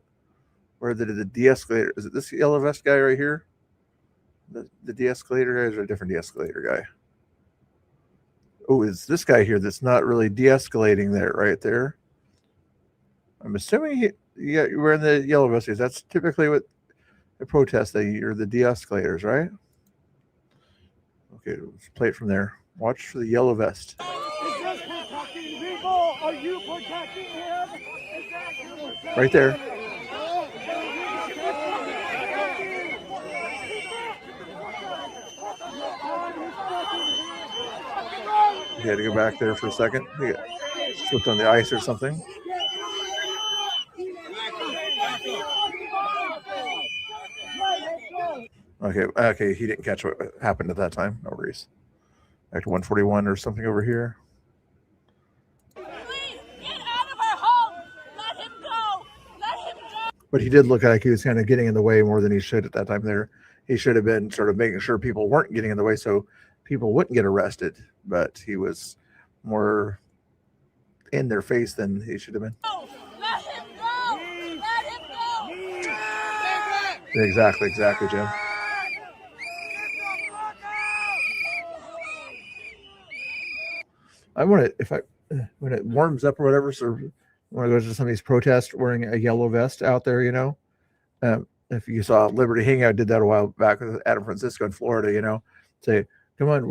Where did the de-escalator? Is it this yellow vest guy right here? The de-escalator guy, or a different de-escalator guy? Oh, is this guy here that's not really de-escalating there, right there? I'm assuming you're wearing the yellow vest. That's typically what the protest or the de-escalators, right? Okay, let's play it from there. Watch for the yellow vest. Is this protecting people? Are you protecting him? Right there. You had to go back there for a second. He got slipped on the ice or something. Okay, he didn't catch what happened at that time. No worries. Back to 141 or something over here. Please, get out of our home! Let him go! Let him go! But he did look like he was kind of getting in the way more than he should at that time there. He should have been sort of making sure people weren't getting in the way so people wouldn't get arrested. But he was more in their face than he should have been. Let him go! Let him go! Exactly, Jim. I want to, when it warms up or whatever, so I want to go to some of these protests wearing a yellow vest out there, you know. If you saw Liberty Hangout did that a while back with Adam Francisco in Florida, you know, say, come on,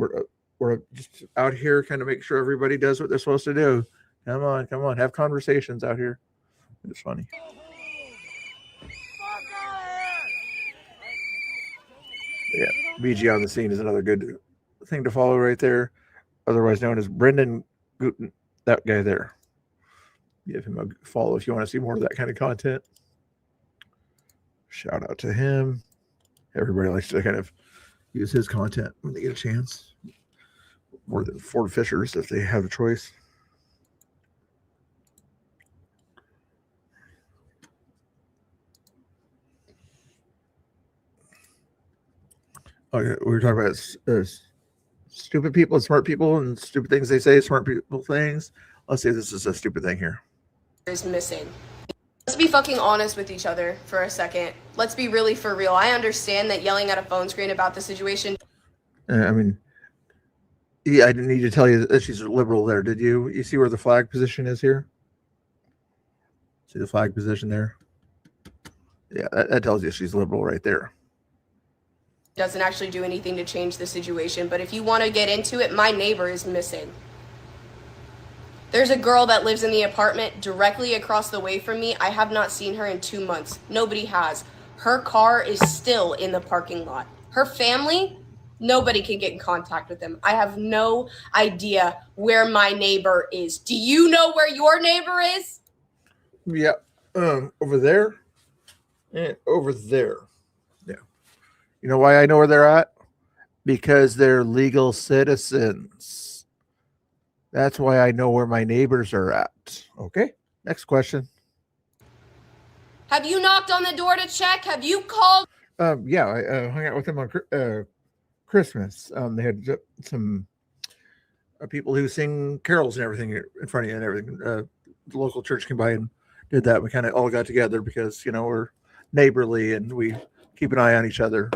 we're just out here kind of make sure everybody does what they're supposed to do. Come on, have conversations out here. It's funny. Yeah, BG on the scene is another good thing to follow right there. Otherwise known as Brendan Guten, that guy there. Give him a follow if you want to see more of that kind of content. Shout out to him. Everybody likes to kind of use his content when they get a chance. More than Ford Fishers if they have a choice. Okay, we were talking about stupid people and smart people and stupid things they say, smart people things. Let's say this is a stupid thing here. Is missing. Let's be fucking honest with each other for a second. Let's be really for real. I understand that yelling at a phone screen about the situation. I mean, yeah, I didn't need to tell you that she's a liberal there, did you? You see where the flag position is here? See the flag position there? Yeah, that tells you she's liberal right there. Doesn't actually do anything to change the situation. But if you want to get into it, my neighbor is missing. There's a girl that lives in the apartment directly across the way from me. I have not seen her in 2 months. Nobody has. Her car is still in the parking lot. Her family, nobody can get in contact with them. I have no idea where my neighbor is. Do you know where your neighbor is? Yeah, over there and over there. Yeah. You know why I know where they're at? Because they're legal citizens. That's why I know where my neighbors are at. Okay, next question. Have you knocked on the door to check? Have you called? Yeah, I hung out with them on Christmas. They had some people who sing carols and everything in front of you and everything. The local church came by and did that. We kind of all got together because, you know, we're neighborly and we keep an eye on each other.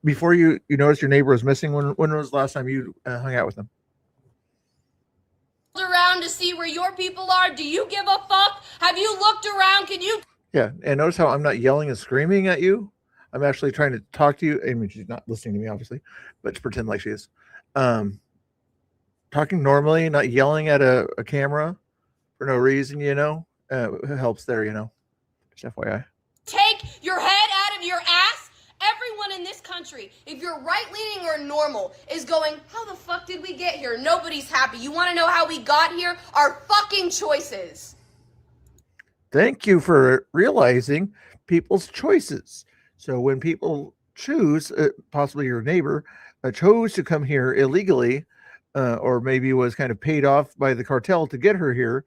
Before you noticed your neighbor was missing, when was the last time you hung out with them? Around to see where your people are. Do you give a fuck? Have you looked around? Can you? Yeah, and notice how I'm not yelling and screaming at you. I'm actually trying to talk to you. I mean, she's not listening to me, obviously, but to pretend like she is. Talking normally, not yelling at a camera for no reason, helps there, just FYI. Take your head out of your ass. Everyone in this country, if you're right-leaning or normal, is going, how the fuck did we get here? Nobody's happy. You want to know how we got here? Our fucking choices. Thank you for realizing people's choices. So when people choose, possibly your neighbor, chose to come here illegally, or maybe was kind of paid off by the cartel to get her here,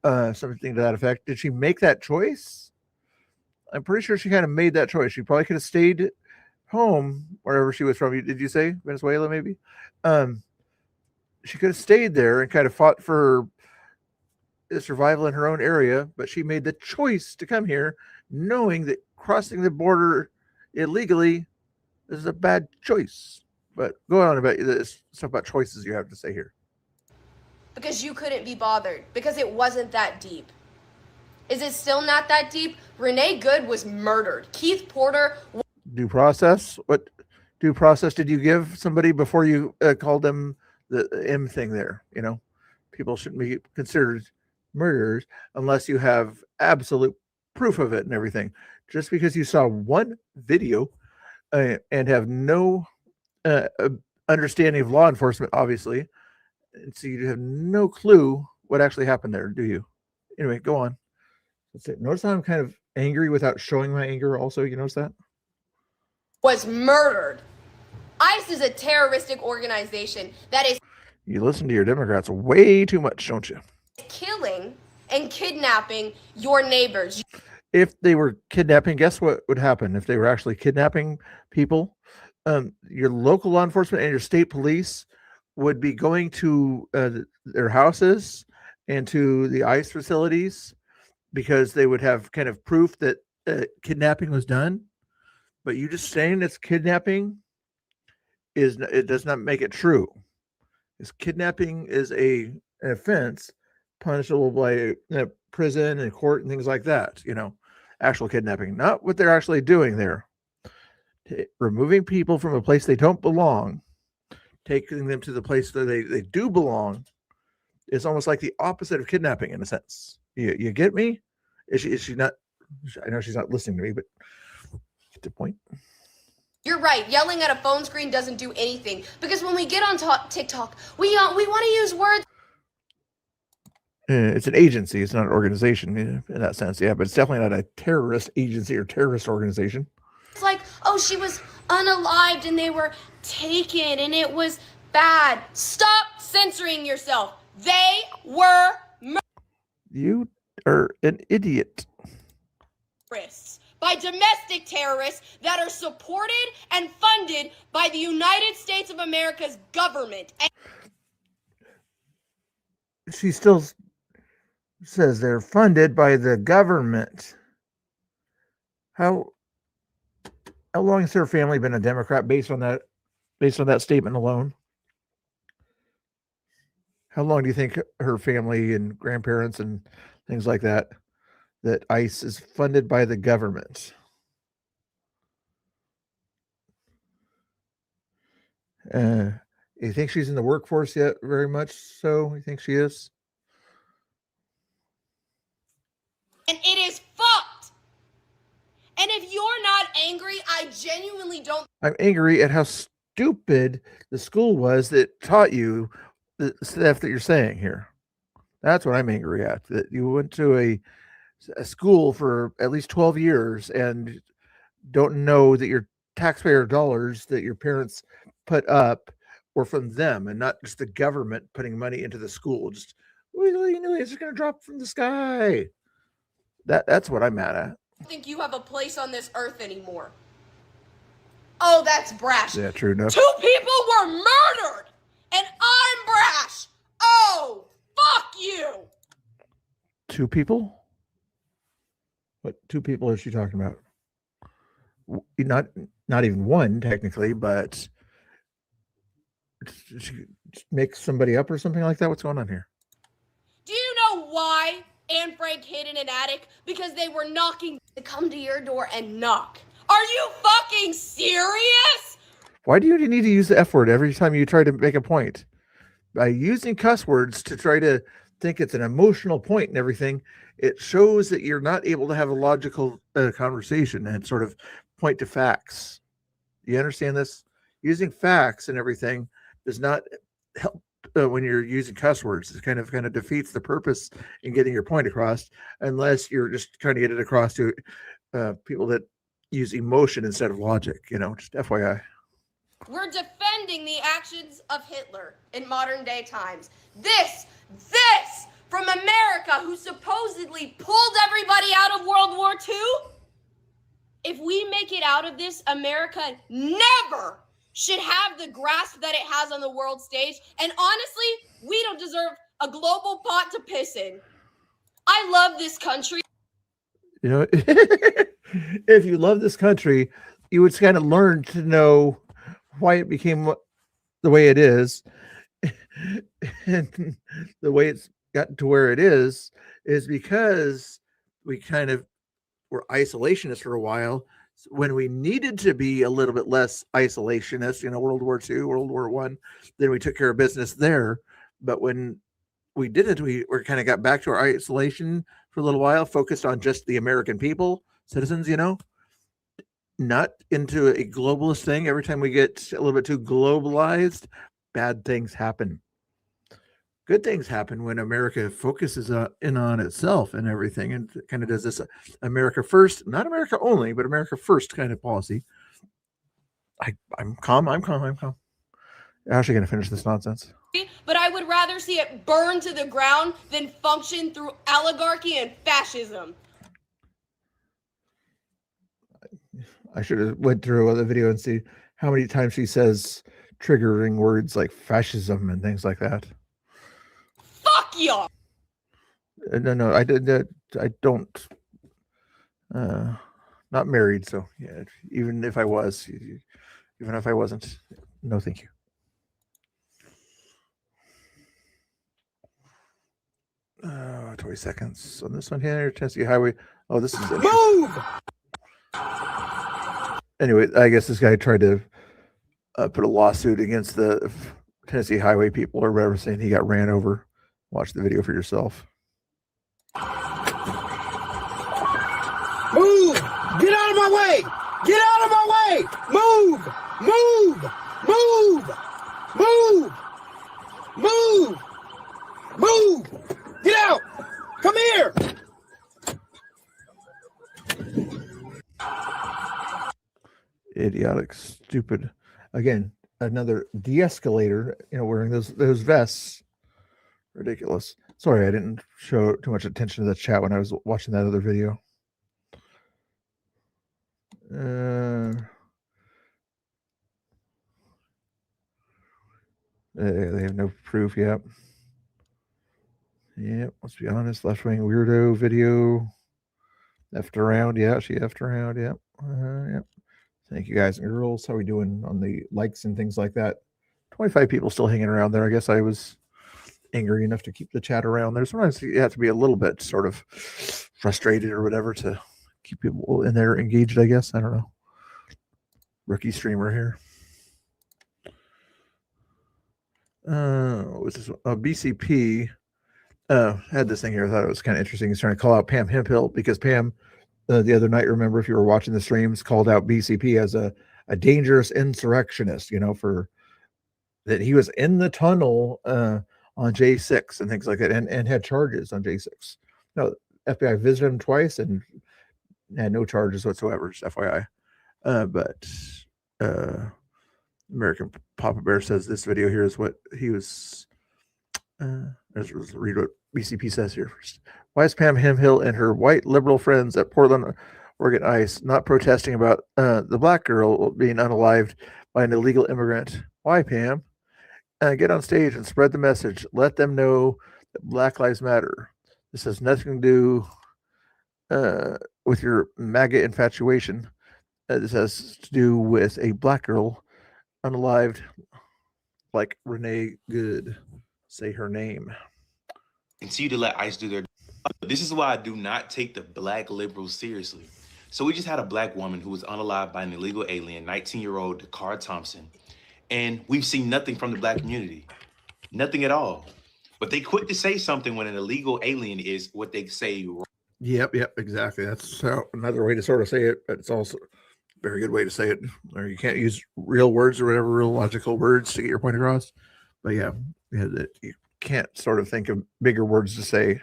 something to that effect, did she make that choice? I'm pretty sure she kind of made that choice. She probably could have stayed home wherever she was from. Did you say Venezuela, maybe? She could have stayed there and kind of fought for survival in her own area, but she made the choice to come here knowing that crossing the border illegally is a bad choice. But go on about this stuff about choices you have to say here. Because you couldn't be bothered. Because it wasn't that deep. Is it still not that deep? Renee Good was murdered. Keith Porter. Due process? What due process did you give somebody before you called them the M thing there? People shouldn't be considered murderers unless you have absolute proof of it and everything. Just because you saw one video and have no understanding of law enforcement, obviously, and so you have no clue what actually happened there, do you? Anyway, go on. That's it. Notice how I'm kind of angry without showing my anger also. You notice that? Was murdered. ICE is a terroristic organization that is You listen to your Democrats way too much, don't you? killing and kidnapping your neighbors. If they were kidnapping, guess what would happen if they were actually kidnapping people? Your local law enforcement and your state police would be going to their houses and to the ICE facilities because they would have kind of proof that kidnapping was done. But you just saying it's kidnapping it does not make it true. Because kidnapping is an offense punishable by prison and court and things like that. Actual kidnapping, not what they're actually doing there. Removing people from a place they don't belong, taking them to the place that they do belong, is almost like the opposite of kidnapping in a sense. You get me? Is she not? I know she's not listening to me, but get the point. You're right. Yelling at a phone screen doesn't do anything because when we get on TikTok, we want to use words. It's an agency. It's not an organization in that sense. Yeah, but it's definitely not a terrorist agency or terrorist organization. It's like, oh, she was unalived and they were taken and it was bad. Stop censoring yourself. They were You are an idiot. terrorists by domestic terrorists that are supported and funded by the United States of America's government. She still says they're funded by the government. How long has her family been a Democrat based on that statement alone? How long do you think her family and grandparents and things like that ICE is funded by the government? You think she's in the workforce yet? Very much so. You think she is? And it is fucked. And if you're not angry, I genuinely don't. I'm angry at how stupid the school was that taught you the stuff that you're saying here. That's what I'm angry at. That you went to a school for at least 12 years and don't know that your taxpayer dollars that your parents put up were from them and not just the government putting money into the school. Just, you know, it's just going to drop from the sky. That's what I'm mad at. I don't think you have a place on this earth anymore. Oh, that's brash. Yeah, true enough. 2 people were murdered, and I'm brash. Oh, fuck you. 2 people? What 2 people is she talking about? not even one technically, but make somebody up or something like that. What's going on here? Do you know why Anne Frank hid in an attic? Because they were knocking to come to your door and knock. Are you fucking serious? Why do you need to use the F word every time you try to make a point? By using cuss words to try to think it's an emotional point and everything, it shows that you're not able to have a logical conversation and sort of point to facts. You understand this? Using facts and everything does not help when you're using cuss words. It kind of defeats the purpose in getting your point across, unless you're just trying to get it across to people that use emotion instead of logic. Just FYI. We're defending the actions of Hitler in modern day times. This from America, who supposedly pulled everybody out of World War II? If we make it out of this, America never should have the grasp that it has on the world stage. And honestly, we don't deserve a global pot to piss in. I love this country. If you love this country, you would kind of learn to know why it became the way it is. And the way it's gotten to where it is because we kind of were isolationists for a while when we needed to be a little bit less isolationist, World War II, World War I, then we took care of business there. But when we didn't, we kind of got back to our isolation for a little while, focused on just the American people, citizens, not into a globalist thing. Every time we get a little bit too globalized, bad things happen. Good things happen when America focuses in on itself and everything, and kind of does this America first, not America only, but America first kind of policy. I'm calm. Actually going to finish this nonsense. But I would rather see it burn to the ground than function through oligarchy and fascism. I should have went through the video and see how many times she says triggering words like fascism and things like that. Fuck y'all. No, I don't. Not married, so yeah. Even if I was, even if I wasn't, no, thank you. 20 seconds on this one here. Tennessee Highway. Oh, this is move. Anyway, I guess this guy tried to put a lawsuit against the Tennessee Highway people or whatever, saying he got ran over. Watch the video for yourself. Move! Get out of my way! Get out of my way! Move! Move! Move! Move! Move! Move! Get out! Come here! Idiotic, stupid. Again, another de-escalator, wearing those vests. Ridiculous. Sorry, I didn't show too much attention to the chat when I was watching that other video. They have no proof yet. Yep, let's be honest. Left-wing weirdo video. Effed around. Yeah, she effed around. Yep. Yep. Thank you guys and girls. How are we doing on the likes and things like that? 25 people still hanging around there. I guess I was angry enough to keep the chat around there. Sometimes you have to be a little bit sort of frustrated or whatever to keep people in there engaged, I guess. I don't know. Rookie streamer here. What was this? BCP had this thing here. I thought it was kind of interesting. He's trying to call out Pam Hemphill because Pam, the other night, remember if you were watching the streams, called out BCP as a dangerous insurrectionist, for that he was in the tunnel on J6 and things like that, and had charges on J6. No, FBI visited him twice and had no charges whatsoever, just FYI. But American Papa Bear says this video here is what he was. Let's read what BCP says here first. Why is Pam Hemphill and her white liberal friends at Portland, Oregon ICE not protesting about the black girl being unalived by an illegal immigrant? Why, Pam? Get on stage and spread the message. Let them know that Black Lives Matter. This has nothing to do with your MAGA infatuation. This has to do with a black girl unalived, like Renee Good. Say her name. Continue to let ICE do their. This is why I do not take the black liberals seriously. So we just had a black woman who was unalived by an illegal alien, 19-year-old Dakar Thompson, and we've seen nothing from the black community, nothing at all. But they quick to say something when an illegal alien is what they say. Yep, exactly. That's another way to sort of say it, but it's also a very good way to say it. Or you can't use real words or whatever, real logical words to get your point across. But yeah, you can't sort of think of bigger words to say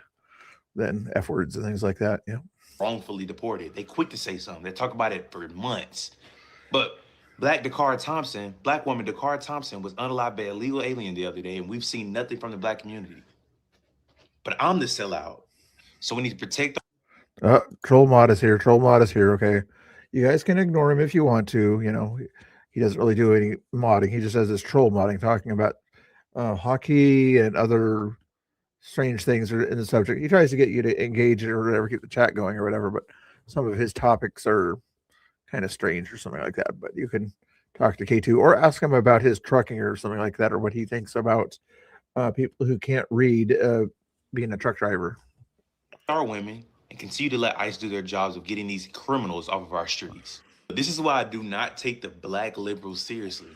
than F words and things like that. Yeah. Wrongfully deported. They quick to say something. They talk about it for months. But black woman Dakar Thompson was unalived by an illegal alien the other day, and we've seen nothing from the black community. But I'm the sellout. So we need to protect Troll Mod is here. Okay. You guys can ignore him if you want to. You know, he doesn't really do any modding. He just does this troll modding, talking about hockey and other strange things in the subject. He tries to get you to engage or whatever, keep the chat going or whatever, but some of his topics are kind of strange or something like that. But you can talk to K2 or ask him about his trucking or something like that, or what he thinks about people who can't read being a truck driver. Our women and continue to let ICE do their jobs of getting these criminals off of our streets. This is why I do not take the black liberals seriously.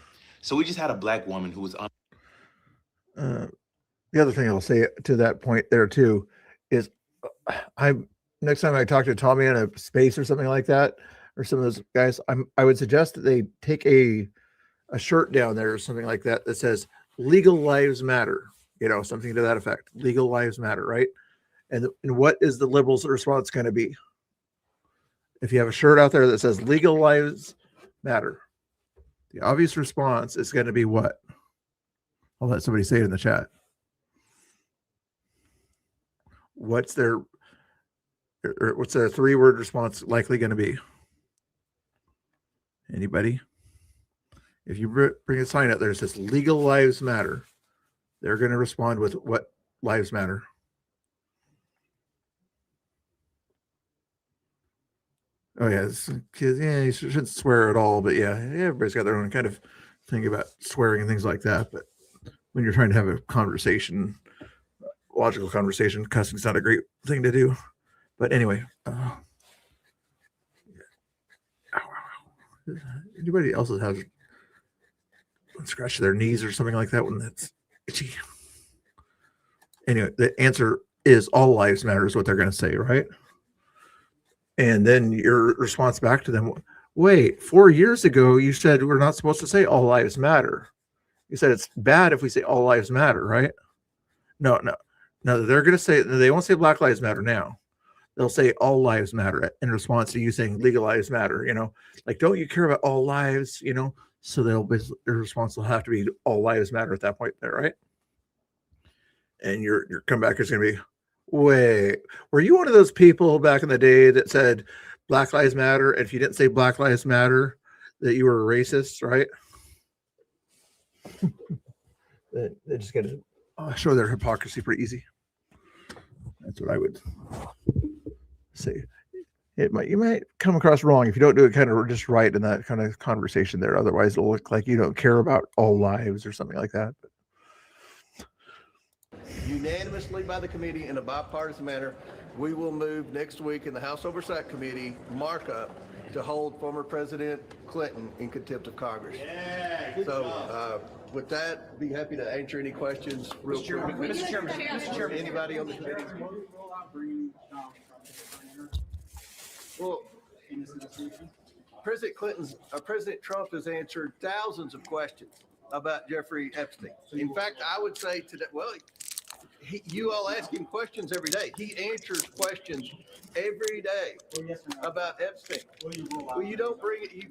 So we just had a black woman who was the other thing I'll say to that point there too is next time I talk to Tommy in a space or something like that, or some of those guys, I would suggest that they take a shirt down there or something like that that says "Legal Lives Matter," you know, something to that effect. Legal lives matter, right? And what is the liberals' response going to be? If you have a shirt out there that says "Legal Lives Matter," the obvious response is going to be what? I'll let somebody say it in the chat. What's their 3-word response likely going to be? Anybody? If you bring a sign out there that says "Legal Lives Matter," they're going to respond with what lives matter. Oh yeah, because you shouldn't swear at all, but yeah, everybody's got their own kind of thing about swearing and things like that. But when you're trying to have a conversation, logical conversation, cussing's not a great thing to do. But anyway, anybody else that has scratch their knees or something like that when that's itchy? Anyway, the answer is all lives matter is what they're going to say, right? And then your response back to them, wait, 4 years ago, you said we're not supposed to say all lives matter. You said it's bad if we say all lives matter, right? No, they're going to say, they won't say Black Lives Matter now. They'll say all lives matter in response to you saying legal lives matter, you know, like, don't you care about all lives, you know? So their response will have to be all lives matter at that point there, right? And your comeback is going to be, wait, were you one of those people back in the day that said Black Lives Matter? And if you didn't say Black Lives Matter, that you were a racist, right? They just get to show their hypocrisy pretty easy. That's what I would say. You might come across wrong if you don't do it kind of just right in that kind of conversation there. Otherwise, it'll look like you don't care about all lives or something like that. Unanimously by the committee in a bipartisan manner, we will move next week in the House Oversight Committee markup to hold former President Clinton in contempt of Congress. Yeah, so with that, be happy to answer any questions real quick. Mr. Chairman. Anybody on the committee? Well, President Trump has answered thousands of questions about Jeffrey Epstein. In fact, I would say today, well, you all ask him questions every day. He answers questions every day about Epstein. Well, you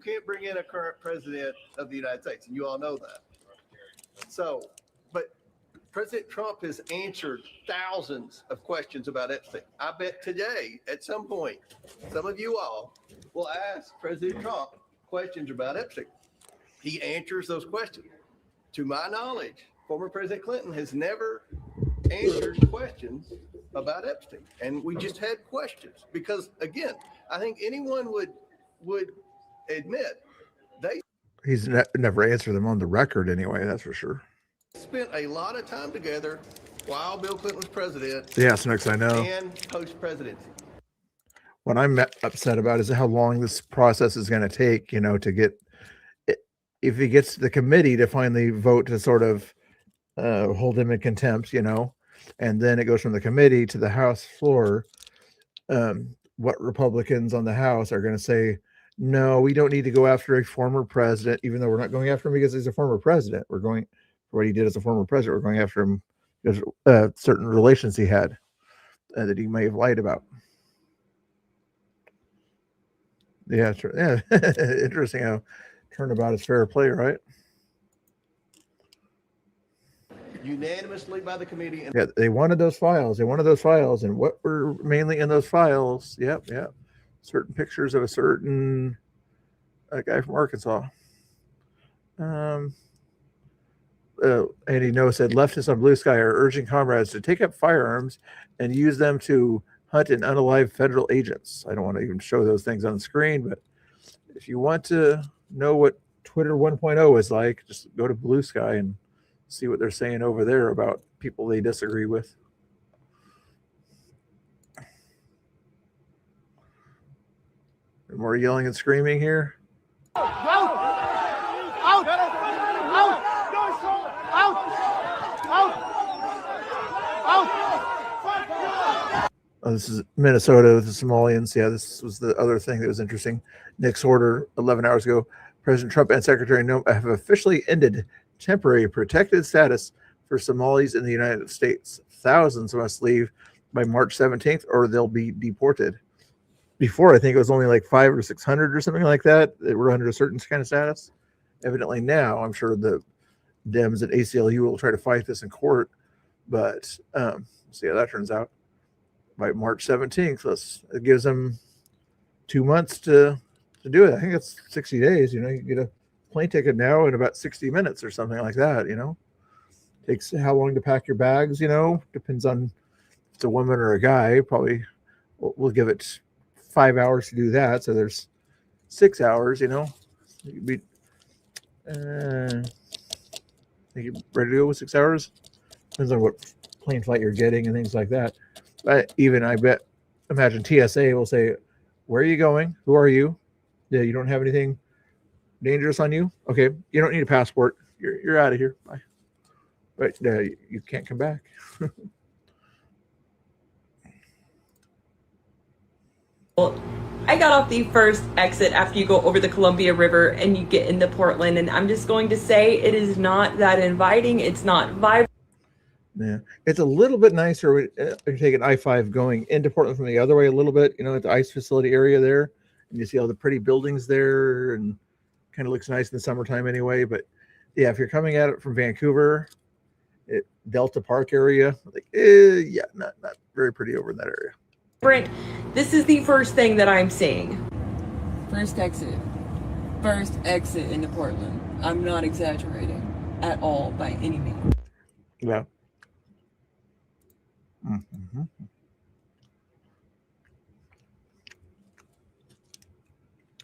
can't bring in a current president of the United States, and you all know that. So, but President Trump has answered thousands of questions about Epstein. I bet today, at some point, some of you all will ask President Trump questions about Epstein. He answers those questions. To my knowledge, former President Clinton has never answered questions about Epstein. And we just had questions because, again, I think anyone would admit they He's never answered them on the record anyway, that's for sure. spent a lot of time together while Bill Clinton was president. Yes, next I know. And post-presidency. What I'm upset about is how long this process is going to take, you know, to get, if he gets the committee to finally vote to sort of hold him in contempt, you know, and then it goes from the committee to the House floor. What Republicans on the House are going to say, no, we don't need to go after a former president, even though we're not going after him because he's a former president. We're going for what he did as a former president. We're going after him because certain relations he had that he may have lied about. Yeah, true. Yeah, interesting how turnabout is fair play, right? Unanimously by the committee. And Yeah, they wanted those files. They wanted those files, and what were mainly in those files? Yep. Certain pictures of a certain guy from Arkansas. Andy No said leftists on Blue Sky are urging comrades to take up firearms and use them to hunt and unalive federal agents. I don't want to even show those things on the screen, but if you want to know what Twitter 1.0 is like, just go to Blue Sky and see what they're saying over there about people they disagree with. More yelling and screaming here. Oh, this is Minnesota with the Somalians. Yeah, this was the other thing that was interesting. Nick's order 11 hours ago. President Trump and Secretary Noem have officially ended temporary protected status for Somalis in the United States. Thousands must leave by March 17th or they'll be deported. Before, I think it was only like 500 or 600 or something like that that were under a certain kind of status. Evidently now, I'm sure the Dems at ACLU will try to fight this in court, but see how that turns out. By March 17th, it gives them 2 months to do it. I think it's 60 days. You know, you get a plane ticket now in about 60 minutes or something like that. You know, takes how long to pack your bags. You know, depends on if it's a woman or a guy. Probably we'll give it 5 hours to do that. So there's 6 hours. You know, you'd be think you're ready to go with 6 hours. Depends on what plane flight you're getting and things like that. But even imagine TSA will say, where are you going? Who are you? Yeah, you don't have anything dangerous on you? Okay, you don't need a passport. You're out of here. Bye. But you can't come back. Well, I got off the first exit after you go over the Columbia River and you get into Portland, and I'm just going to say it is not that inviting. It's not vibrant. Yeah, it's a little bit nicer if you take an I-5 going into Portland from the other way a little bit, you know, at the ice facility area there, and you see all the pretty buildings there, and kind of looks nice in the summertime anyway. But yeah, if you're coming at it from Vancouver, Delta Park area, like yeah, not very pretty over in that area. Brent, this is the first thing that I'm seeing. First exit into Portland. I'm not exaggerating at all by any means. Yeah. Mm-hmm.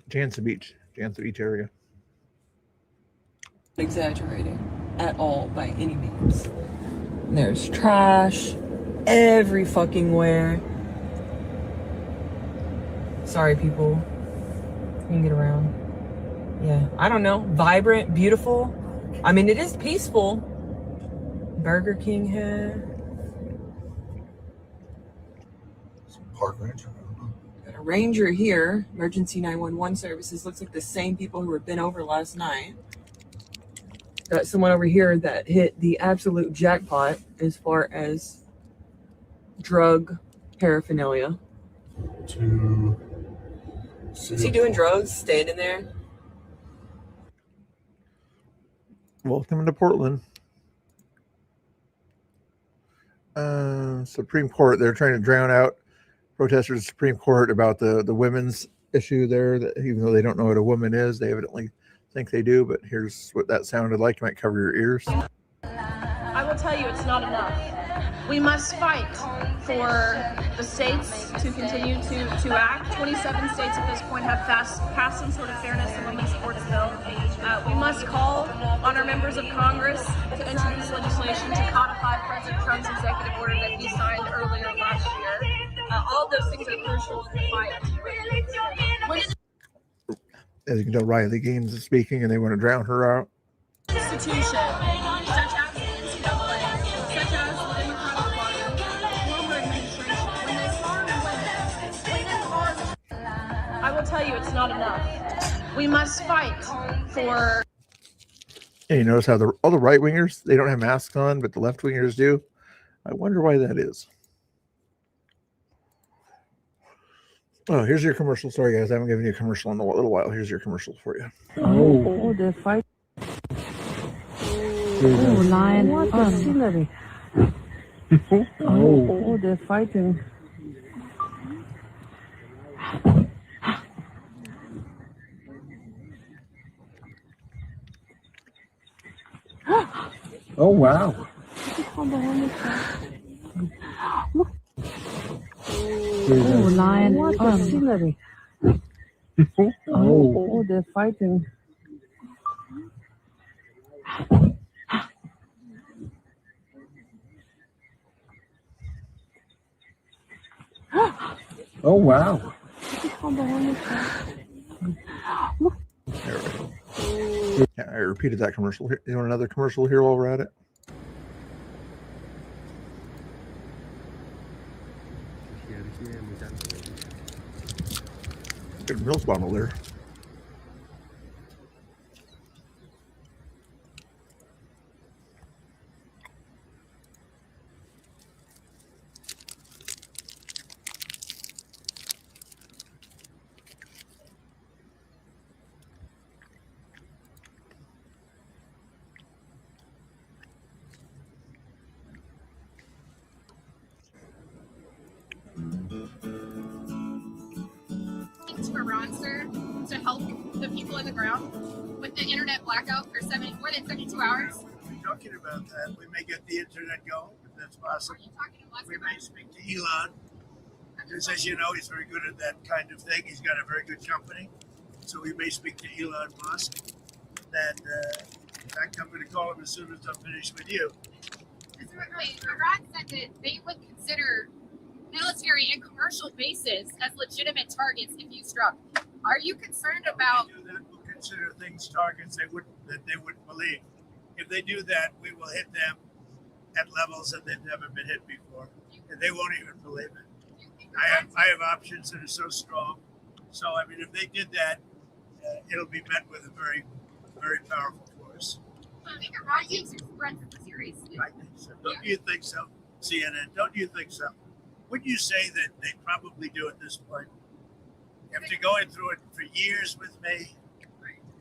Jansen Beach area. Exaggerating at all by any means. There's trash every fucking where. Sorry, people. You can get around. Yeah, I don't know. Vibrant, beautiful. I mean, it is peaceful. Burger King here. Park ranger. Got a ranger here. Emergency 911 services. Looks like the same people who were been over last night. Got someone over here that hit the absolute jackpot as far as drug paraphernalia. Is he doing drugs? Standing there? Welcome to Portland. Supreme Court, they're trying to drown out protesters at Supreme Court about the women's issue there, that even though they don't know what a woman is, they evidently think they do, but here's what that sounded like. You might cover your ears. I will tell you, it's not enough. We must fight for the states to continue to act. 27 states at this point have passed some sort of fairness and women's sports bill. We must call on our members of Congress to introduce legislation to codify President Trump's executive order that he signed earlier last year. All of those things are crucial in the fight. As you can tell, Riley Gaines is speaking, and they want to drown her out. Institution, such as the NCAA, such as the Democratic Party, former administration, when they harm women, I will tell you, it's not enough. We must fight for. And you notice how all the right wingers, they don't have masks on, but the left wingers do. I wonder why that is. Oh, here's your commercial. Sorry, guys, I haven't given you a commercial in a little while. Here's your commercial for you. Oh, they're fighting. Oh, lion. What the scenery? Oh, they're fighting. Oh, wow. Look. Oh, lion. What the scenery? Oh, they're fighting. Oh, wow. Look. Yeah, I repeated that commercial. Here, you want another commercial here while we're at it? Good milk bottle there. To Iran, sir, to help the people on the ground with the internet blackout for more than 72 hours? We're talking about that. We may get the internet going, if that's possible. We may speak to Elon, because as you know, he's very good at that kind of thing. He's got a very good company. So we may speak to Elon Musk. And in fact, I'm going to call him as soon as I'm finished with you. Iran said that they would consider military and commercial bases as legitimate targets if you struck. Are you concerned about? If they do that, we'll consider things targets they wouldn't believe. If they do that, we will hit them at levels that they've never been hit before, and they won't even believe it. I have options that are so strong. So I mean, if they did that, it'll be met with a very, very powerful force. I think Iran takes its threats seriously. I think so. Don't you think so, CNN? Don't you think so? Wouldn't you say that they probably do at this point? After going through it for years with me,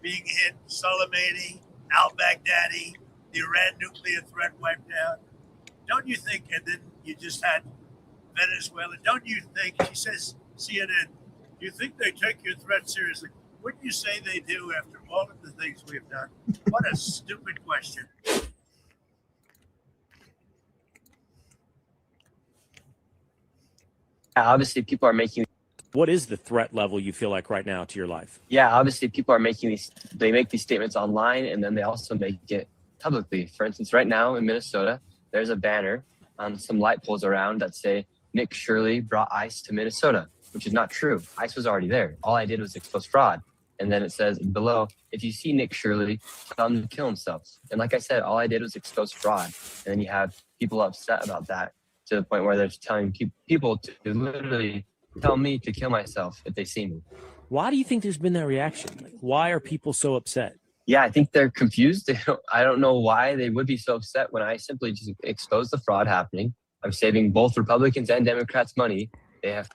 being hit, Soleimani, al-Baghdadi, the Iran nuclear threat wiped out. Don't you think, and then you just had Venezuela, don't you think, she says, CNN, do you think they take your threat seriously? Wouldn't you say they do after all of the things we've done? What a stupid question. Obviously, people are making. What is the threat level you feel like right now to your life? Yeah, obviously, people are making these. They make these statements online, and then they also make it publicly. For instance, right now in Minnesota, there's a banner on some light poles around that say Nick Shirley brought ICE to Minnesota, which is not true. ICE was already there. All I did was expose fraud. And then it says below, if you see Nick Shirley, tell him to kill himself. And like I said, all I did was expose fraud. And then you have people upset about that, to the point where they're telling people to literally tell me to kill myself if they see me. Why do you think there's been that reaction? Like, why are people so upset? Yeah, I think they're confused. I don't know why they would be so upset when I simply just expose the fraud happening. I'm saving both Republicans and Democrats money. They have.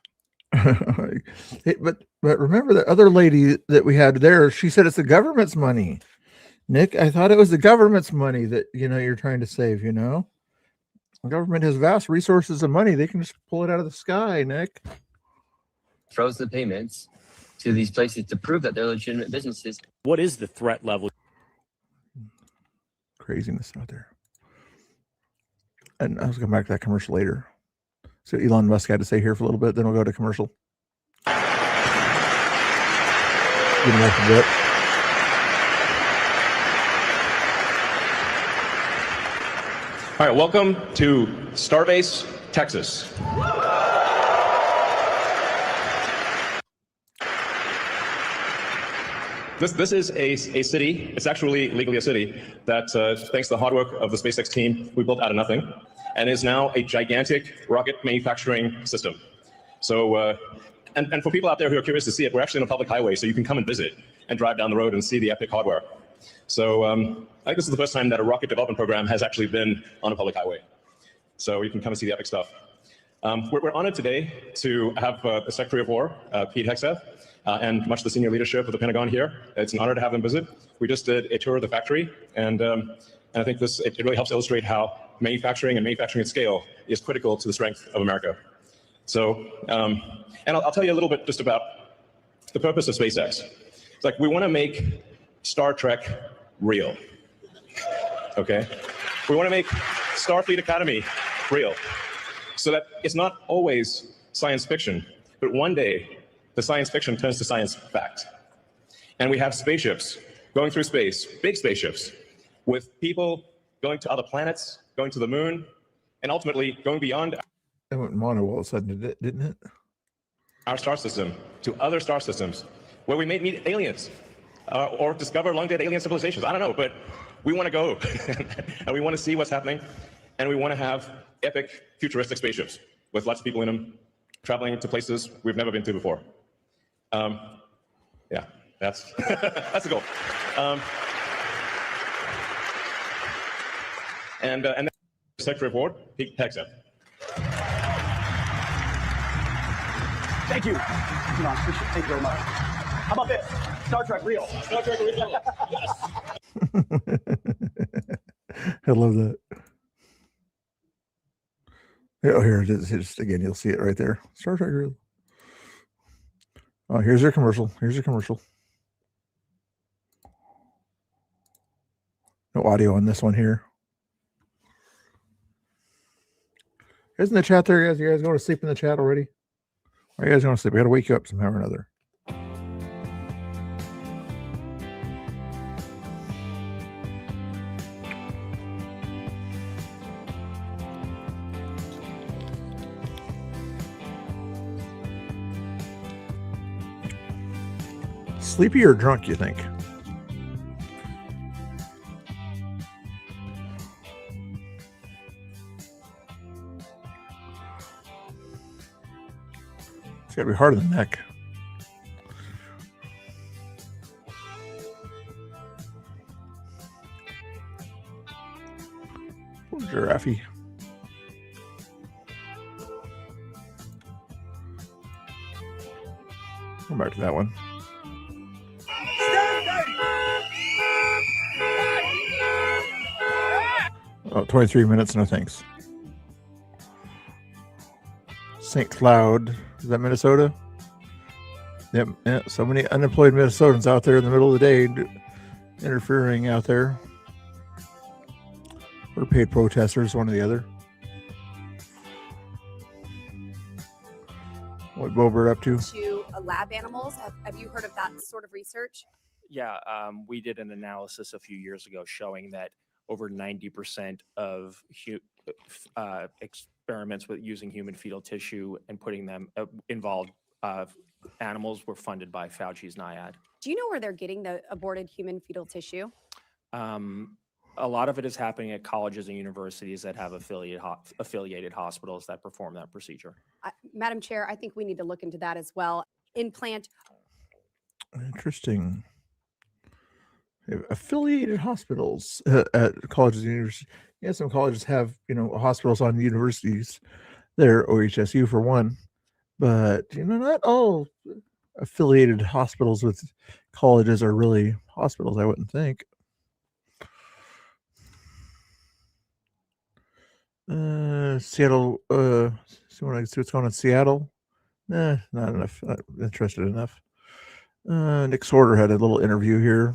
But remember the other lady that we had there, she said it's the government's money. Nick, I thought it was the government's money that, you're trying to save, The government has vast resources of money. They can just pull it out of the sky, Nick. Froze the payments to these places to prove that they're legitimate businesses. What is the threat level? Craziness out there. And I was going to come back to that commercial later. So Elon Musk had to say here for a little bit, then we'll go to commercial. Give me that a bit. All right, welcome to Starbase, Texas. This is a city, it's actually legally a city, that thanks to the hard work of the SpaceX team, we built out of nothing, and is now a gigantic rocket manufacturing system. So, and for people out there who are curious to see it, we're actually on a public highway, so you can come and visit and drive down the road and see the epic hardware. So I think this is the first time that a rocket development program has actually been on a public highway. So you can come and see the epic stuff. We're honored today to have the Secretary of War, Pete Hegseth, and much of the senior leadership of the Pentagon here. It's an honor to have them visit. We just did a tour of the factory, and I think it really helps illustrate how manufacturing and manufacturing at scale is critical to the strength of America. So, and I'll tell you a little bit just about the purpose of SpaceX. It's like we want to make Star Trek real, okay? We want to make Starfleet Academy real, so that it's not always science fiction, but one day the science fiction turns to science fact. And we have spaceships going through space, big spaceships, with people going to other planets, going to the moon, and ultimately going beyond. It went mono all of a sudden, didn't it? Our star system to other star systems, where we may meet aliens or discover long-dead alien civilizations. I don't know, but we want to go, and we want to see what's happening, and we want to have epic, futuristic spaceships with lots of people in them, traveling to places we've never been to before. Yeah, that's that's the goal. And then Secretary of War, Pete Hegseth. Thank you. Elon, appreciate it. Thank you very much. How about this? Star Trek real. Star Trek real. Yes. I love that. Oh, here it is. Just again, you'll see it right there. Star Trek real. Oh, here's your commercial. Here's your commercial. No audio on this one here. Isn't the chat there, guys? You guys going to sleep in the chat already? Are you guys going to sleep? I got to wake you up somehow or another. Sleepy or drunk, you think? It's got to be hard on the neck. Poor giraffe. Go back to that one. Oh, 23 minutes, no thanks. St. Cloud, is that Minnesota? Yep, yeah, so many unemployed Minnesotans out there in the middle of the day interfering out there. Or paid protesters, one or the other. What Bobert up to? To lab animals. Have you heard of that sort of research? Yeah, we did an analysis a few years ago showing that over 90% of experiments with using human fetal tissue and putting them involved animals were funded by Fauci's NIAID. Do you know where they're getting the aborted human fetal tissue? A lot of it is happening at colleges and universities that have affiliated hospitals that perform that procedure. Madam Chair, I think we need to look into that as well. Implant. Interesting. Affiliated hospitals at colleges and universities. Yeah, some colleges have, hospitals on universities there, OHSU for one, but, not all affiliated hospitals with colleges are really hospitals, I wouldn't think. Seattle, see what's going on in Seattle. Nah, not enough. Not interested enough. Nick Sorter had a little interview here.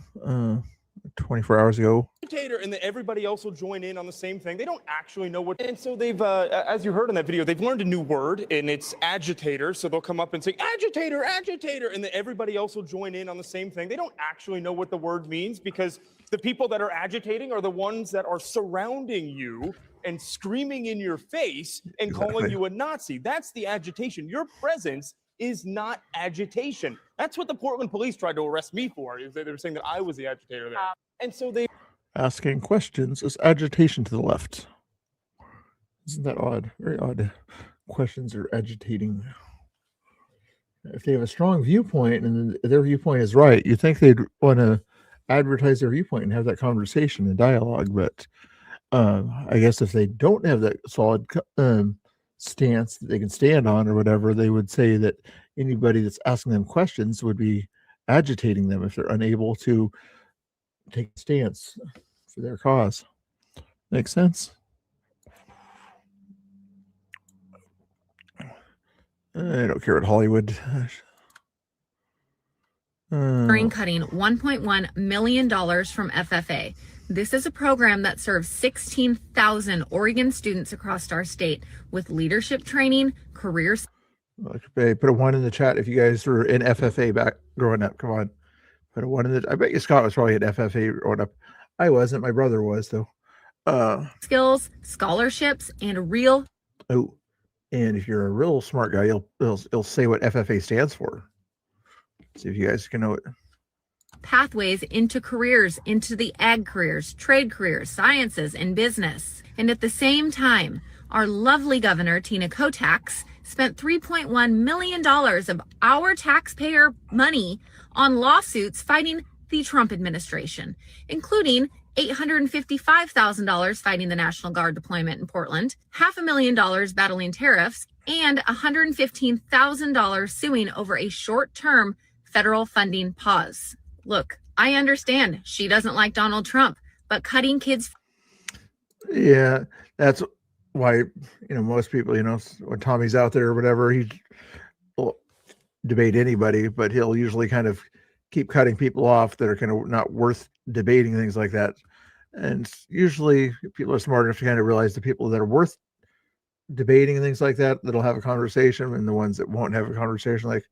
24 hours ago. Agitator, and then everybody else will join in on the same thing. They don't actually know what, and so they've, as you heard in that video, they've learned a new word, and it's agitator. So they'll come up and say agitator, agitator, and then everybody else will join in on the same thing. They don't actually know what the word means because the people that are agitating are the ones that are surrounding you and screaming in your face and calling you a Nazi. That's the agitation. Your presence is not agitation. That's what the Portland police tried to arrest me for. Is that they were saying that I was the agitator there. And so they Asking questions is agitation to the left. Isn't that odd? Very odd. Questions are agitating. If they have a strong viewpoint and their viewpoint is right, you think they'd want to advertise their viewpoint and have that conversation and dialogue. But I guess if they don't have that solid stance that they can stand on or whatever, they would say that anybody that's asking them questions would be agitating them if they're unable to take a stance for their cause. Makes sense? I don't care what Hollywood. Green cutting $1.1 million from FFA. This is a program that serves 16,000 Oregon students across our state with leadership training, careers. Okay, put a 1 in the chat if you guys were in FFA back growing up. Come on. Put a 1 in the. I bet you Scott was probably at FFA growing up. I wasn't. My brother was, though. Skills, scholarships, and real. Oh, and if you're a real smart guy, you'll say what FFA stands for. See if you guys can know it. Pathways into careers, into the ag careers, trade careers, sciences, and business. And at the same time, our lovely governor, Tina Kotax, spent $3.1 million of our taxpayer money on lawsuits fighting the Trump administration, including $855,000 fighting the National Guard deployment in Portland, $500,000 battling tariffs, and $115,000 suing over a short-term federal funding pause. Look, I understand she doesn't like Donald Trump, but cutting kids. Yeah, that's why, most people, when Tommy's out there or whatever, he'll debate anybody, but he'll usually kind of keep cutting people off that are kind of not worth debating, things like that. And usually people are smart enough to kind of realize the people that are worth debating and things like that, that'll have a conversation, and the ones that won't have a conversation, like,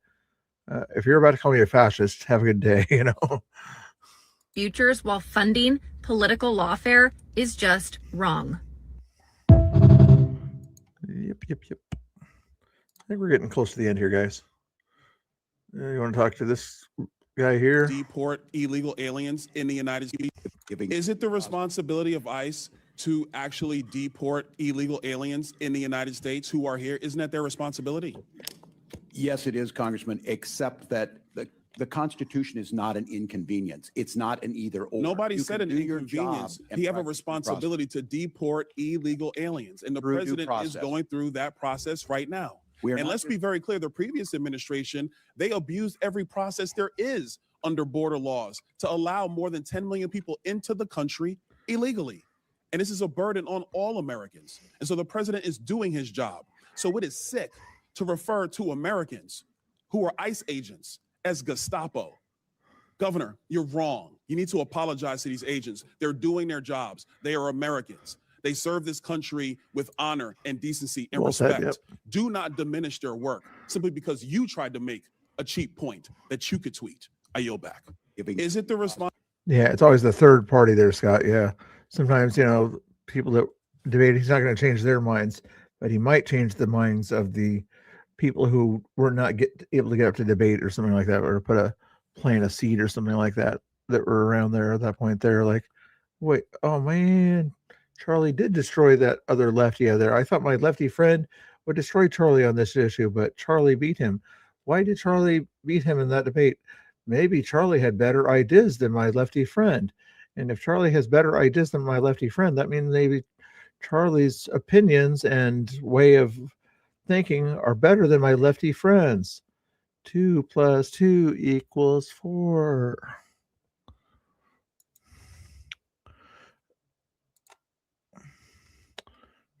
if you're about to call me a fascist, have a good day, Futures while funding political lawfare is just wrong. Yep. I think we're getting close to the end here, guys. You want to talk to this guy here? Deport illegal aliens in the United States. Is it the responsibility of ICE to actually deport illegal aliens in the United States who are here? Isn't that their responsibility? Yes, it is, Congressman, except that the Constitution is not an inconvenience. It's not an either or. Nobody You said can an do your inconvenience. job and He have a practice due responsibility to deport illegal aliens. And the Through due president is process. going through that process right now. We are And not let's be very clear, the previous administration, they abused every process there is under border laws to allow more than 10 million people into the country illegally. And this is a burden on all Americans. And so the president is doing his job. So it is sick to refer to Americans who are ICE agents as Gestapo. Governor, you're wrong. You need to apologize to these agents. They're doing their jobs. They are Americans. They serve this country with honor and decency and Well said, respect. yep. Do not diminish their work simply because you tried to make a cheap point that you could tweet. I yield back. Is it the response? Yeah, it's always the third party there, Scott. Yeah. Sometimes, people that debate, he's not going to change their minds, but he might change the minds of the people who were not able to get up to debate or something like that, or plant a seat or something like that were around there at that point. They're like, wait, oh man, Charlie did destroy that other lefty out there. I thought my lefty friend would destroy Charlie on this issue, but Charlie beat him. Why did Charlie beat him in that debate? Maybe Charlie had better ideas than my lefty friend. And if Charlie has better ideas than my lefty friend, that means maybe Charlie's opinions and way of thinking are better than my lefty friends. 2 + 2 = 4.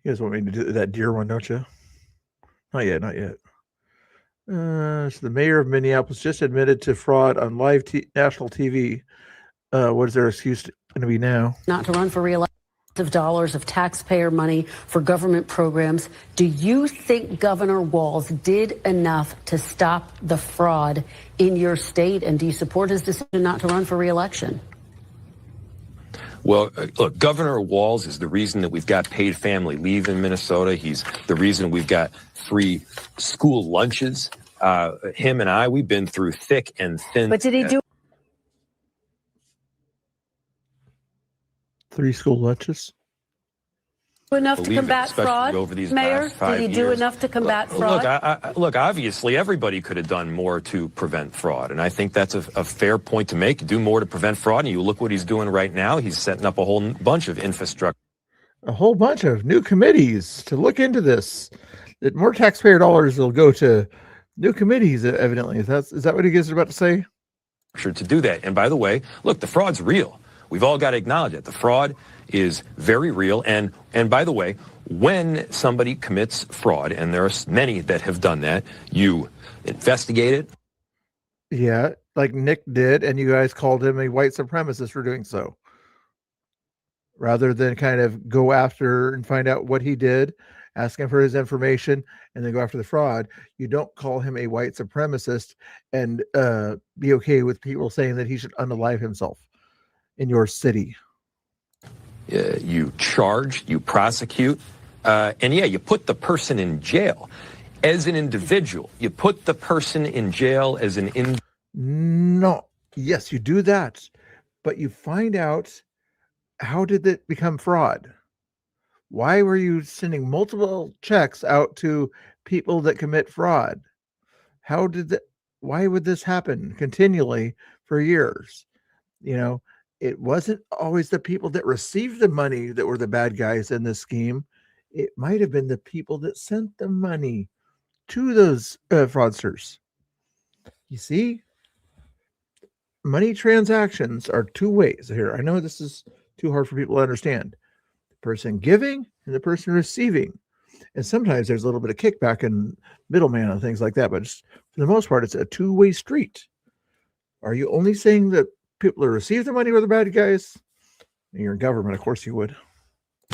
You guys want me to do that deer one, don't you? Not yet. So the mayor of Minneapolis just admitted to fraud on live national TV. What is their excuse going to be now? Not to run for re-election of dollars of taxpayer money for government programs. Do you think Governor Walz did enough to stop the fraud in your state? And do you support his decision not to run for re-election? Well, look, Governor Walz is the reason that we've got paid family leave in Minnesota. He's the reason we've got free school lunches. Him and I, we've been through thick and thin. But did he do 3 school lunches? enough to Believe it, combat especially fraud, over these Mayor? last 5 Did he do years. enough to combat fraud? Look, obviously, everybody could have done more to prevent fraud, and I think that's a fair point to make. Do more to prevent fraud, and you look what he's doing right now. He's setting up a whole bunch of infrastructure. A whole bunch of new committees to look into this. That more taxpayer dollars will go to new committees, evidently. Is that what he is about to say? To do that. And by the way, look, the fraud's real. We've all got to acknowledge it. The fraud is very real. And by the way, when somebody commits fraud, and there are many that have done that, you investigate it. Yeah, like Nick did, and you guys called him a white supremacist for doing so. Rather than kind of go after and find out what he did, ask him for his information, and then go after the fraud, you don't call him a white supremacist and be okay with people saying that he should unalive himself in your city. You charge, you prosecute, and yeah, you put the person in jail. As an individual, you put the person in jail as an No, yes, you do that, but you find out, how did it become fraud? Why were you sending multiple checks out to people that commit fraud? Why would this happen continually for years? You know, it wasn't always the people that received the money that were the bad guys in this scheme. It might have been the people that sent the money to those fraudsters. You see, money transactions are 2 ways here. I know this is too hard for people to understand. The person giving and the person receiving. And sometimes there's a little bit of kickback and middleman and things like that, but for the most part, it's a 2-way street. Are you only saying that people who receive the money were the bad guys? You're in government, of course you would.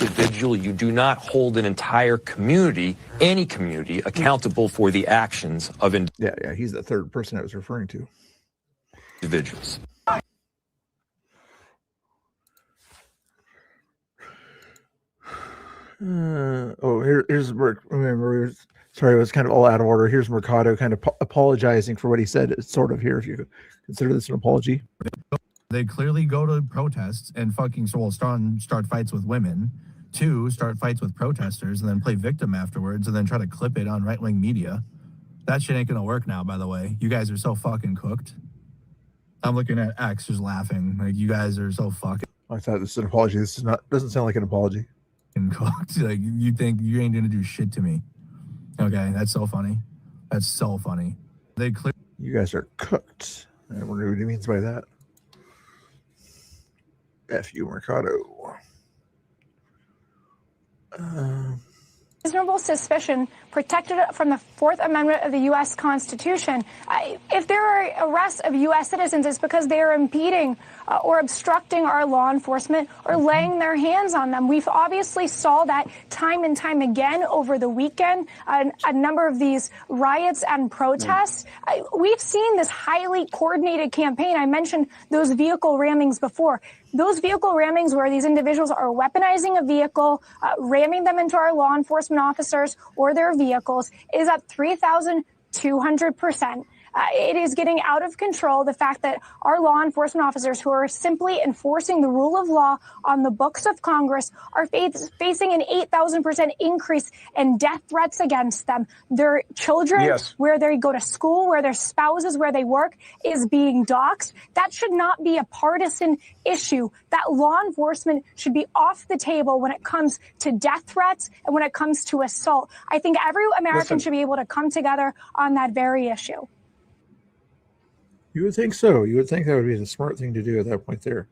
individual. You do not hold an entire community, any community, accountable for the actions of Yeah, he's the third person I was referring to. individuals. Here's remember. Sorry, it was kind of all out of order. Here's Mercado kind of apologizing for what he said. It's sort of here, if you consider this an apology. They clearly go to protests and fucking start fights with women. 2, start fights with protesters and then play victim afterwards and then try to clip it on right-wing media. That shit ain't gonna work now, by the way. You guys are so fucking cooked. I'm looking at X just laughing. Like, you guys are so fucking I thought this is an apology. This is not. Doesn't sound like an apology. cooked. Like, you think you ain't gonna do shit to me. Okay, that's so funny. That's so funny. You guys are cooked. I wonder what he means by that. F you, Mercado. Reasonable suspicion protected from the Fourth Amendment of the U.S. Constitution. If there are arrests of U.S. citizens, it's because they are impeding or obstructing our law enforcement or laying their hands on them. We've obviously saw that time and time again over the weekend, a number of these riots and protests. We've seen this highly coordinated campaign. I mentioned those vehicle rammings before. Those vehicle rammings where these individuals are weaponizing a vehicle, ramming them into our law enforcement officers or their vehicles is up 3,200%. It is getting out of control. The fact that our law enforcement officers who are simply enforcing the rule of law on the books of Congress are facing an 8,000% increase in death threats against them. Their children, where they go to school, where their spouses, where they work, is being doxxed. That should not be a partisan issue. That law enforcement should be off the table when it comes to death threats and when it comes to assault. I think every American should be able to come together on that very issue. You would think so. You would think that would be the smart thing to do at that point there.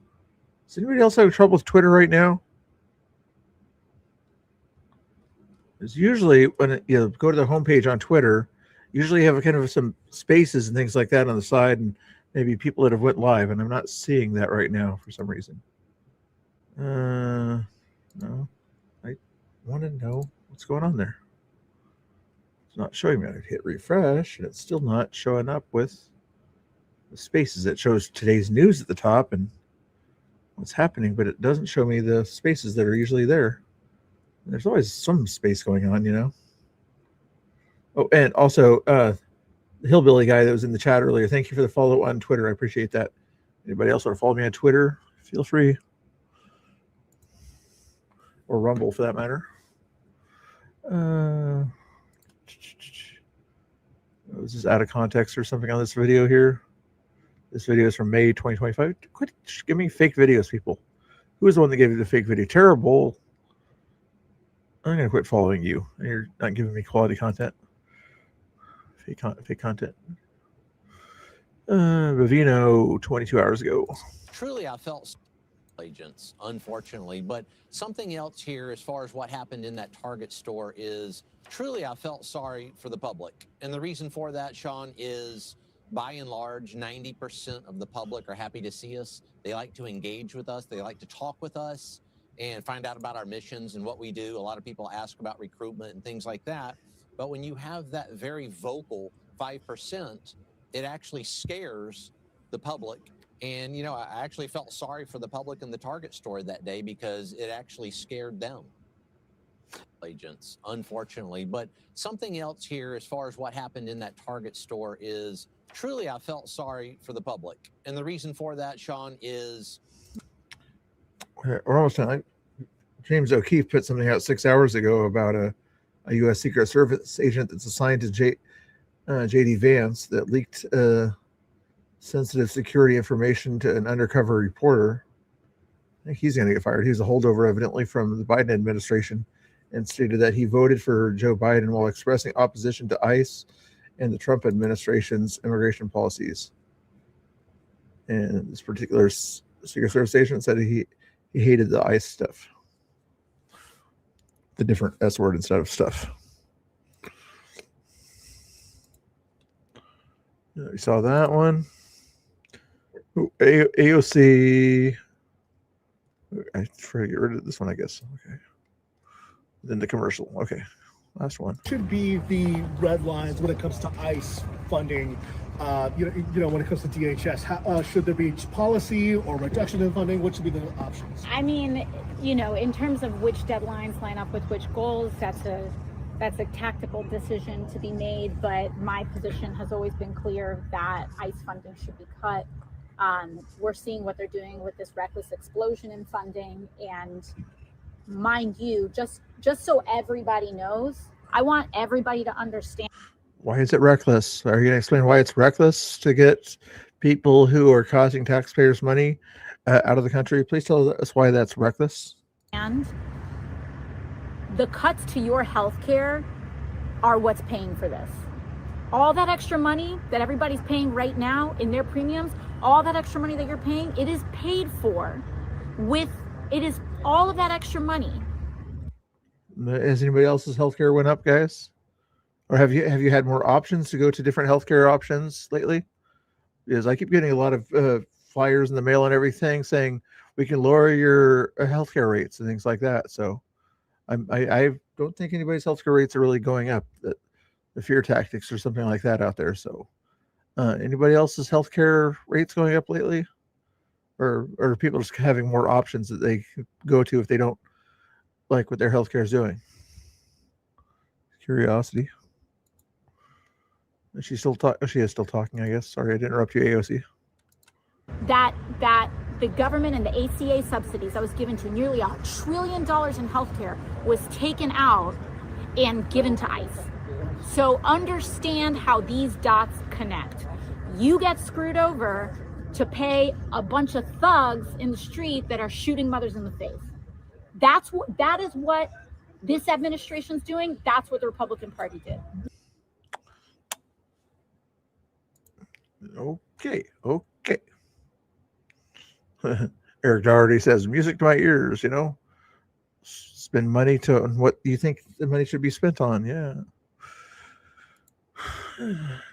Does anybody else have trouble with Twitter right now? It's usually when you go to the homepage on Twitter, usually you have kind of some spaces and things like that on the side, and maybe people that have went live, and I'm not seeing that right now for some reason. No, I want to know what's going on there. It's not showing me. I hit refresh, and it's still not showing up with the spaces. It shows today's news at the top and what's happening, but it doesn't show me the spaces that are usually there. There's always some space going on, you know. Oh, and also, the hillbilly guy that was in the chat earlier, thank you for the follow on Twitter. I appreciate that. Anybody else want to follow me on Twitter? Feel free. Or Rumble, for that matter. Was this out of context or something on this video here? This video is from May 2025. Quit give me fake videos, people. Who was the one that gave you the fake video? Terrible. I'm going to quit following you. You're not giving me quality content. Fake content. Vivino 22 hours ago. Truly, I felt agents, unfortunately, but something else here as far as what happened in that Target store is truly I felt sorry for the public. And the reason for that, Sean, is by and large, 90% of the public are happy to see us. They like to engage with us. They like to talk with us and find out about our missions and what we do. A lot of people ask about recruitment and things like that. But when you have that very vocal 5%, it actually scares the public. And, you know, I actually felt sorry for the public in the Target store that day because it actually scared them. Agents, unfortunately. But something else here as far as what happened in that Target store is truly I felt sorry for the public. And the reason for that, Sean, is... We're almost done. James O'Keefe put something out 6 hours ago about a U.S. Secret Service agent that's assigned to J.D. Vance that leaked sensitive security information to an undercover reporter. I think he's going to get fired. He was a holdover, evidently, from the Biden administration, and stated that he voted for Joe Biden while expressing opposition to ICE and the Trump administration's immigration policies. And this particular Secret Service agent said he hated the ICE stuff, the different S word instead of stuff. You saw that one. Ooh, AOC. I try to get rid of this one, I guess. Okay. Then the commercial. Okay. Last one. Should be the red lines when it comes to ICE funding. You know, when it comes to DHS, should there be policy or reduction in funding? What should be the options? I mean, you know, in terms of which deadlines line up with which goals, that's a tactical decision to be made. But my position has always been clear that ICE funding should be cut. We're seeing what they're doing with this reckless explosion in funding, and mind you, just so everybody knows, I want everybody to understand. Why is it reckless? Are you going to explain why it's reckless to get people who are costing taxpayers money out of the country? Please tell us why that's reckless. And the cuts to your health care are what's paying for this. All that extra money that everybody's paying right now in their premiums, all that extra money that you're paying, it is paid for with, it is all of that extra money. Has anybody else's healthcare went up, guys? Or have you had more options to go to different healthcare options lately? Because I keep getting a lot of flyers in the mail and everything saying we can lower your healthcare rates and things like that. So I don't think anybody's healthcare rates are really going up. The fear tactics or something like that out there. So anybody else's healthcare rates going up lately? Or are people just having more options that they go to if they don't like what their healthcare is doing? Curiosity. Is she still talking? She is still talking, I guess. Sorry, I didn't interrupt you, AOC. That the government and the ACA subsidies that was given to nearly $1 trillion in healthcare was taken out and given to ICE. So understand how these dots connect. You get screwed over to pay a bunch of thugs in the street that are shooting mothers in the face. That is what this administration's doing. That's what the Republican Party did. Okay. Eric Doherty says, music to my ears, you know. Spend money to what you think the money should be spent on. Yeah.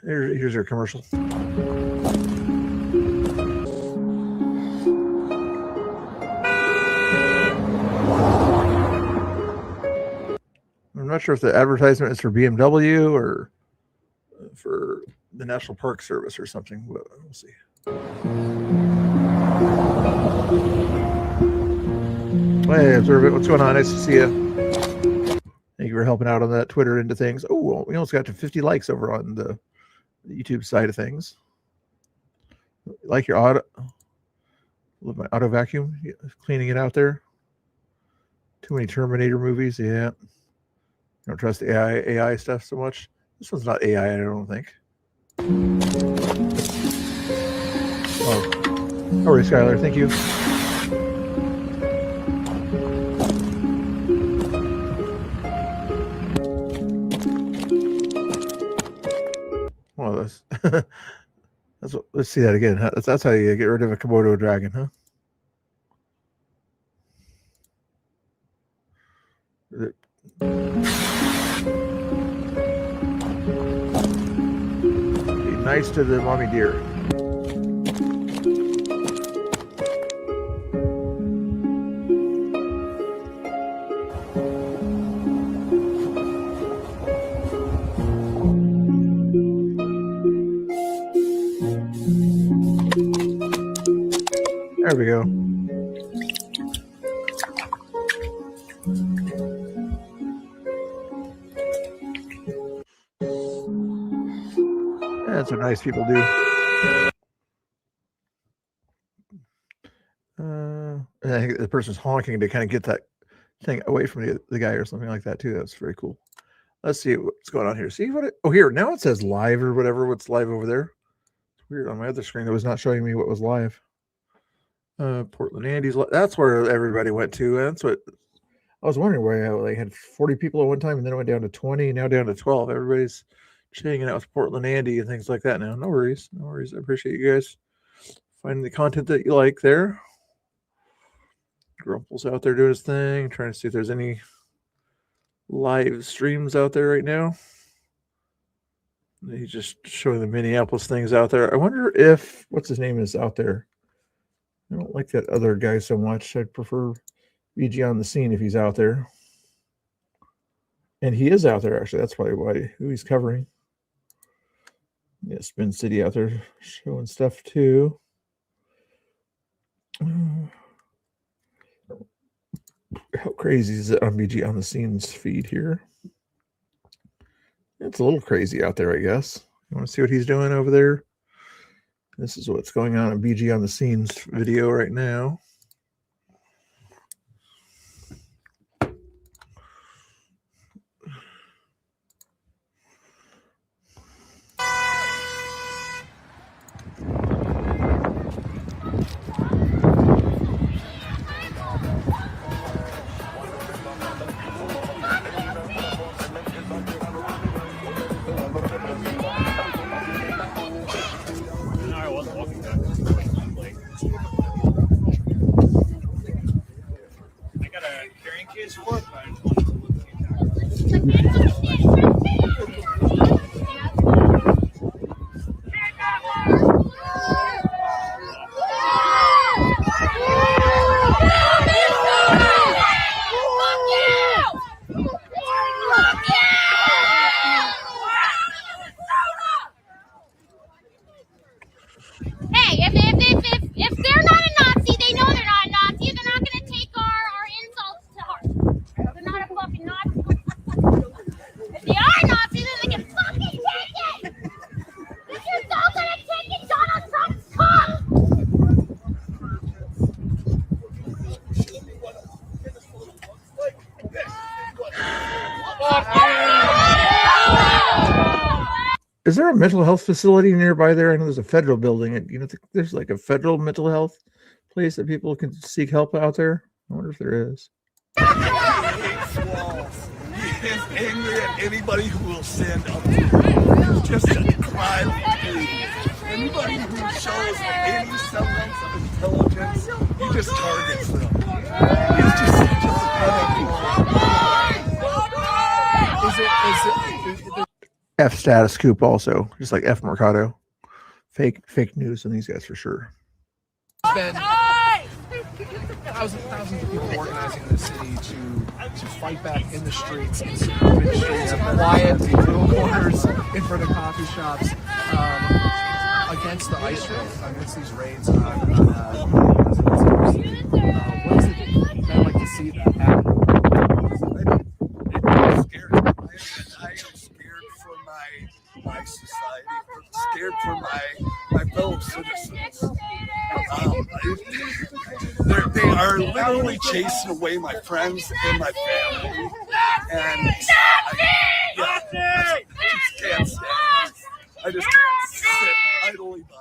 Here's your commercial. not sure if the advertisement is for BMW or for the National Park Service or something. We'll see. Hey, Observe It. What's going on? Nice to see you. Thank you for helping out on that Twitter into things. Oh, we almost got to 50 likes over on the YouTube side of things. Like your auto, love my auto vacuum, cleaning it out there. Too many Terminator movies. Yeah. Don't trust AI stuff so much. This one's not AI, I don't think. Oh, all right, Skylar. Thank you. Well, that's what, let's see that again. That's how you get rid of a Komodo dragon, huh? Be nice to the mommy deer. There we go. That's what nice people do. I think the person's honking to kind of get that thing away from the guy or something like that too. That's very cool. Let's see what's going on here. See what it, oh, here, now it says live or whatever. What's live over there? It's weird on my other screen. It was not showing me what was live. Portland Andy's, that's where everybody went to. That's what I was wondering, why they had 40 people at one time and then it went down to 20, now down to 12. Everybody's hanging out with Portland Andy and things like that now. No worries. No worries. I appreciate you guys finding the content that you like there. Grumple's out there doing his thing, trying to see if there's any live streams out there right now. He's just showing the Minneapolis things out there. I wonder if, what's his name is out there. I don't like that other guy so much. I'd prefer VG on the scene if he's out there. And he is out there, actually. That's probably who he's covering. Yeah, Spin City out there showing stuff too. How crazy is it on VG on the scenes feed here? It's a little crazy out there, I guess. You want to see what he's doing over there? This is what's going on in BG on the scenes video right now. If they're not a Nazi, they know they're not a Nazi. They're not going to take our insults to heart. They're not a fucking Nazi. If they are Nazis, then they can fucking take it. If you're so good at taking Donald Trump's cock. Is there a mental health facility nearby there? I know there's a federal building. You know, there's like a federal mental health place that people can seek help out there. I wonder if there is. He is angry at anybody who will stand up to him. It's just a cry of pain. Anybody who shows any semblance of intelligence, he just targets them. He's just such a pathetic. F Status Coop also, just like F Mercado. Fake news on these guys for sure. thousands of people organizing in the city to fight back in the streets, in suburban streets, quiet little corners in front of coffee shops, against the ICE raids, against these raids on residents in our city. What does it been like to see that happen? I'm scared. I am scared for my society. I'm scared for my fellow citizens. They are literally chasing away my friends and my family. And I just can't stand it. I just can't sit idly by.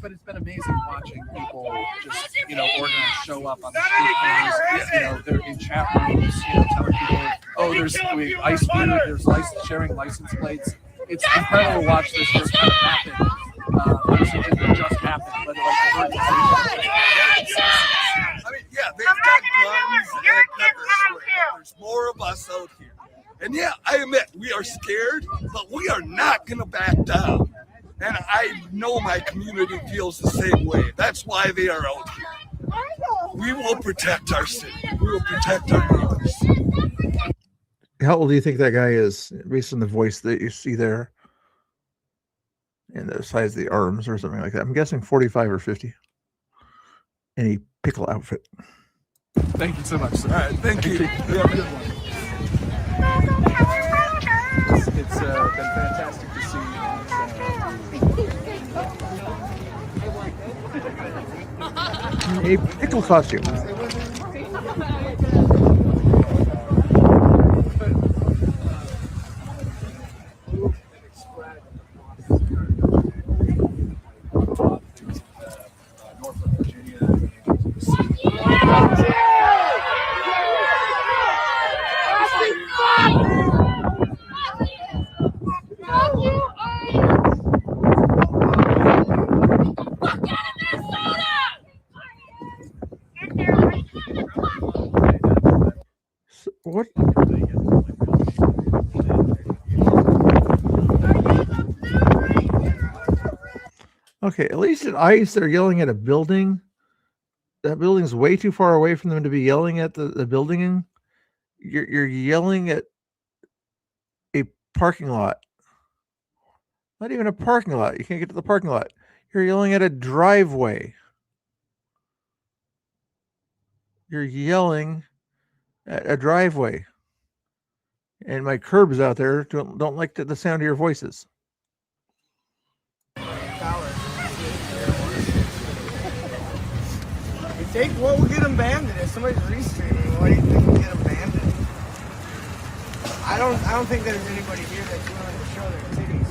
But it's been amazing watching people just, organize, show up on the street corners, they're in chat rooms, telling people, oh, there's ice food, there's sharing license plates. It's incredible to watch this just kind of happen. There's something that just happened, but I mean, yeah, they've got guns and pepper spray. There's more of us out here. And yeah, I admit, we are scared, but we are not going to back down. And I know my community feels the same way. That's why they are out here. We will protect our city. We will protect our neighbors. How old do you think that guy is, based on the voice that you see there and the size of the arms or something like that? I'm guessing 45 or 50. Any pickle outfit. Thank you so much, sir. All right, thank you. You have a good one. It's been fantastic to see. A pickle costume. What? Okay, at least at ICE, they're yelling at a building. That building's way too far away from them to be yelling at the building. You're yelling at a parking lot. Not even a parking lot. You can't get to the parking lot. You're yelling at a driveway. You're yelling at a driveway. And my curbs out there don't like the sound of your voices. What will get them banned? If somebody's restreaming, why do you think will get them banned? I don't think there's anybody here that's willing to show their titties.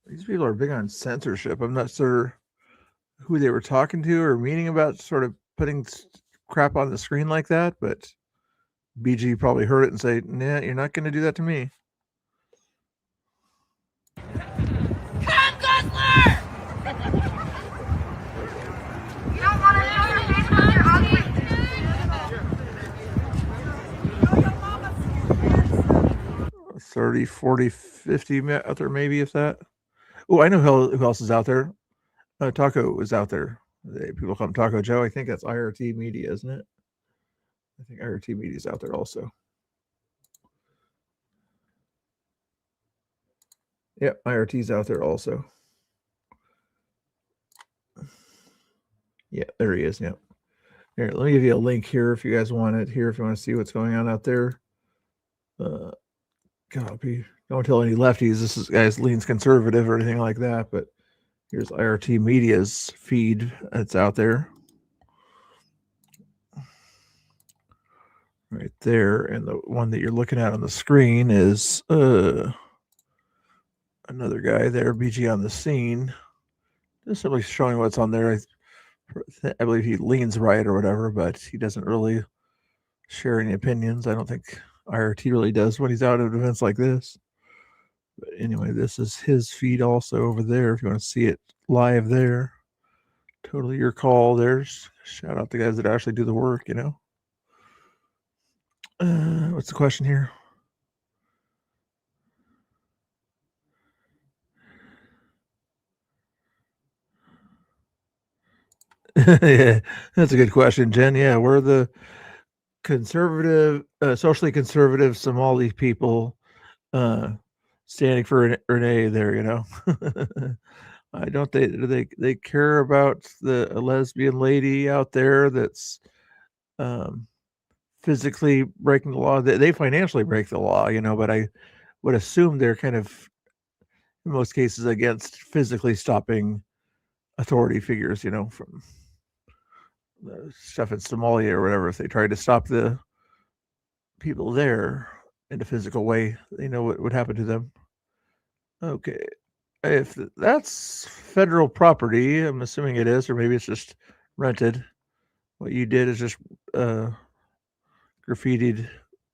These people are big on censorship. I'm not sure who they were talking to or meaning about sort of putting crap on the screen like that, but BG probably heard it and say, nah, you're not going to do that to me. Come, Guzzler! You don't want to know your name when you're ugly. 30, 40, 50 out there, maybe, if that. Oh, I know who else is out there. Taco is out there. People call him Taco Joe. I think that's IRT Media, isn't it? I think IRT Media is out there also. Yep, IRT's out there also. Yeah, there he is. Yep. Here, let me give you a link here if you guys want it here, if you want to see what's going on out there. Copy. Don't tell any lefties this is guys leans conservative or anything like that, but here's IRT Media's feed that's out there. Right there, and the one that you're looking at on the screen is another guy there, BG on the scene. Just simply showing what's on there. I believe he leans right or whatever, but he doesn't really share any opinions. I don't think IRT really does when he's out at events like this. But anyway, this is his feed also over there. If you want to see it live there, totally your call. There's shout out to guys that actually do the work, you know. What's the question here? Yeah, that's a good question, Jen. Yeah, we're the conservative, socially conservative Somali people standing for Renee there, you know. I don't they care about a lesbian lady out there that's physically breaking the law. They financially break the law, you know, but I would assume they're kind of in most cases against physically stopping authority figures, you know, from the stuff in Somalia or whatever. If they tried to stop the people there in a physical way, they know what would happen to them. Okay. If that's federal property, I'm assuming it is, or maybe it's just rented. What you did is just graffitied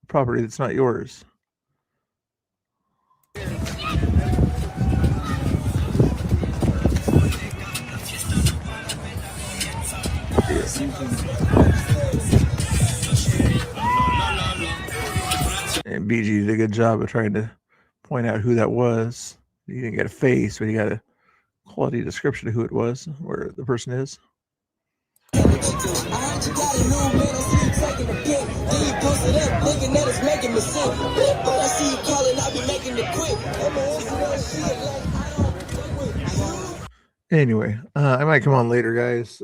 property that's not yours. And BG did a good job of trying to point out who that was. You didn't get a face, but you got a quality description of who it was, where the person is. Anyway, I might come on later, guys.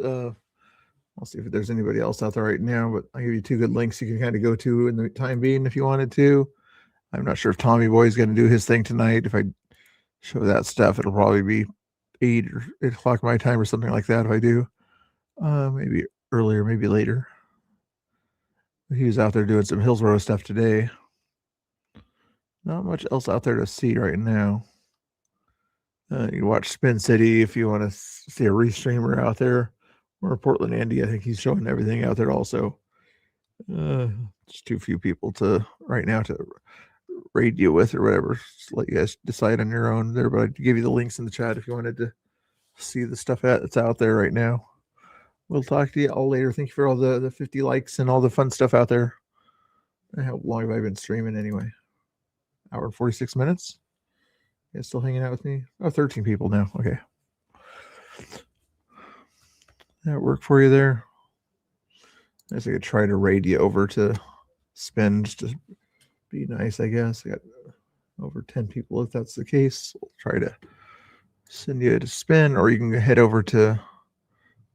I'll see if there's anybody else out there right now, but I'll give you two good links you can kind of go to in the time being if you wanted to. I'm not sure if Tommy Boy is going to do his thing tonight. If I show that stuff, it'll probably be 8 or 8 o'clock my time or something like that if I do. Maybe earlier, maybe later. He was out there doing some Hillsborough stuff today. Not much else out there to see right now. You can watch Spin City if you want to see a restreamer out there. Or Portland Andy, I think he's showing everything out there also. It's too few people to right now to raid you with or whatever. Just let you guys decide on your own there, but I'd give you the links in the chat if you wanted to see the stuff that's out there right now. We'll talk to you all later. Thank you for all the 50 likes and all the fun stuff out there. How long have I been streaming anyway? Hour and 46 minutes? You guys still hanging out with me? Oh, 13 people now. Okay. That work for you there? I guess I could try to raid you over to Spin just to be nice, I guess. I got over 10 people if that's the case. We'll try to send you to Spin, or you can head over to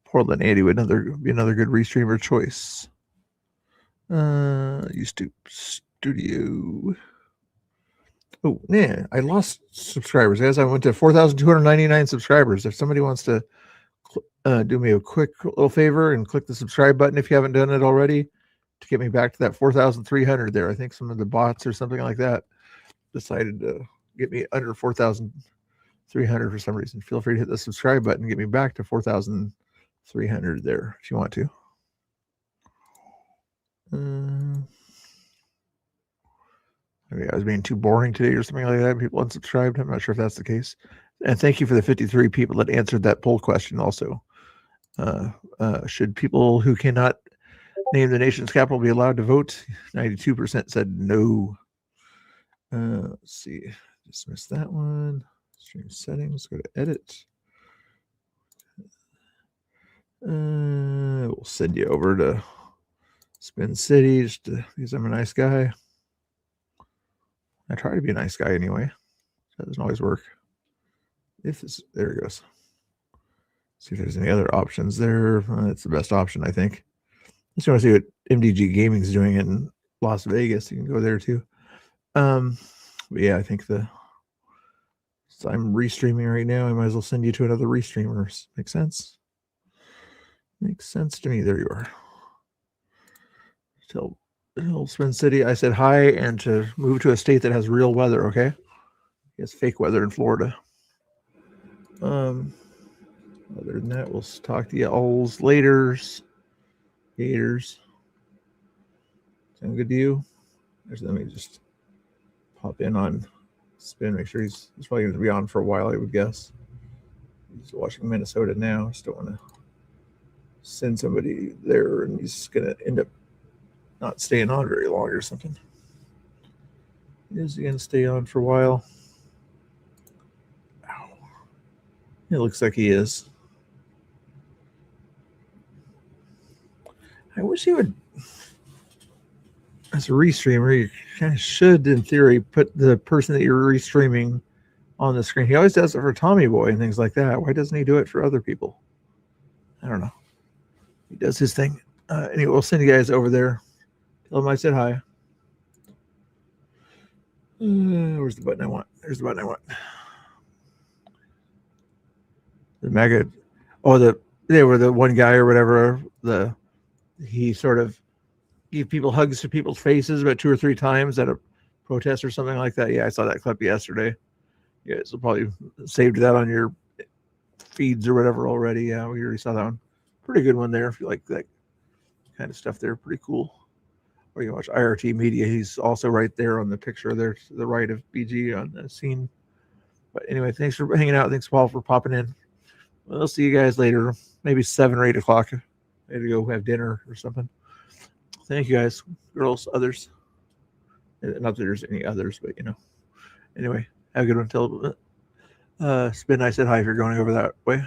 Portland Andy would be another good restreamer choice. YouTube Studio. Oh, yeah, I lost subscribers, guys. I went to 4,299 subscribers. If somebody wants to do me a quick little favor and click the subscribe button if you haven't done it already to get me back to that 4,300 there. I think some of the bots or something like that decided to get me under 4,300 for some reason. Feel free to hit the subscribe button and get me back to 4,300 there if you want to. Maybe I was being too boring today or something like that. People unsubscribed. I'm not sure if that's the case. And thank you for the 53 people that answered that poll question also. Should people who cannot name the nation's capital be allowed to vote? 92% said no. Let's see. Dismiss that one. Stream settings. Go to edit. We'll send you over to Spin City just because I'm a nice guy. I try to be a nice guy anyway. That doesn't always work. There it goes. See if there's any other options there. That's the best option, I think. Just want to see what MDG Gaming is doing in Las Vegas. You can go there too. But yeah, I think so I'm restreaming right now. I might as well send you to another restreamer. Makes sense? Makes sense to me. There you are. Tell Spin City I said hi and to move to a state that has real weather, okay? It's fake weather in Florida. Other than that, we'll talk to you all later. Gators. Sound good to you? Actually, let me just pop in on Spin. Make sure he's probably going to be on for a while, I would guess. He's watching Minnesota now. Just don't want to send somebody there and he's going to end up not staying on very long or something. Is he going to stay on for a while? Ow. It looks like he is. I wish he would, as a restreamer, you kind of should, in theory, put the person that you're restreaming on the screen. He always does it for Tommy Boy and things like that. Why doesn't he do it for other people? I don't know. He does his thing. Anyway, we'll send you guys over there. Tell them I said hi. Where's the button I want? There's the button I want. The MAGA. Oh, they were the one guy or whatever. He sort of gave people hugs to people's faces about 2 or 3 times at a protest or something like that. Yeah, I saw that clip yesterday. You guys will probably saved that on your feeds or whatever already. Yeah, we already saw that one. Pretty good one there if you like that kind of stuff there. Pretty cool. Or you watch IRT Media. He's also right there on the picture there to the right of BG on the scene. But anyway, thanks for hanging out. Thanks, Paul, for popping in. We'll see you guys later. Maybe 7 or 8 o'clock. Maybe go have dinner or something. Thank you guys, girls, others. Not that there's any others, but you know. Anyway, have a good one. Tell Spin I said hi if you're going over that way.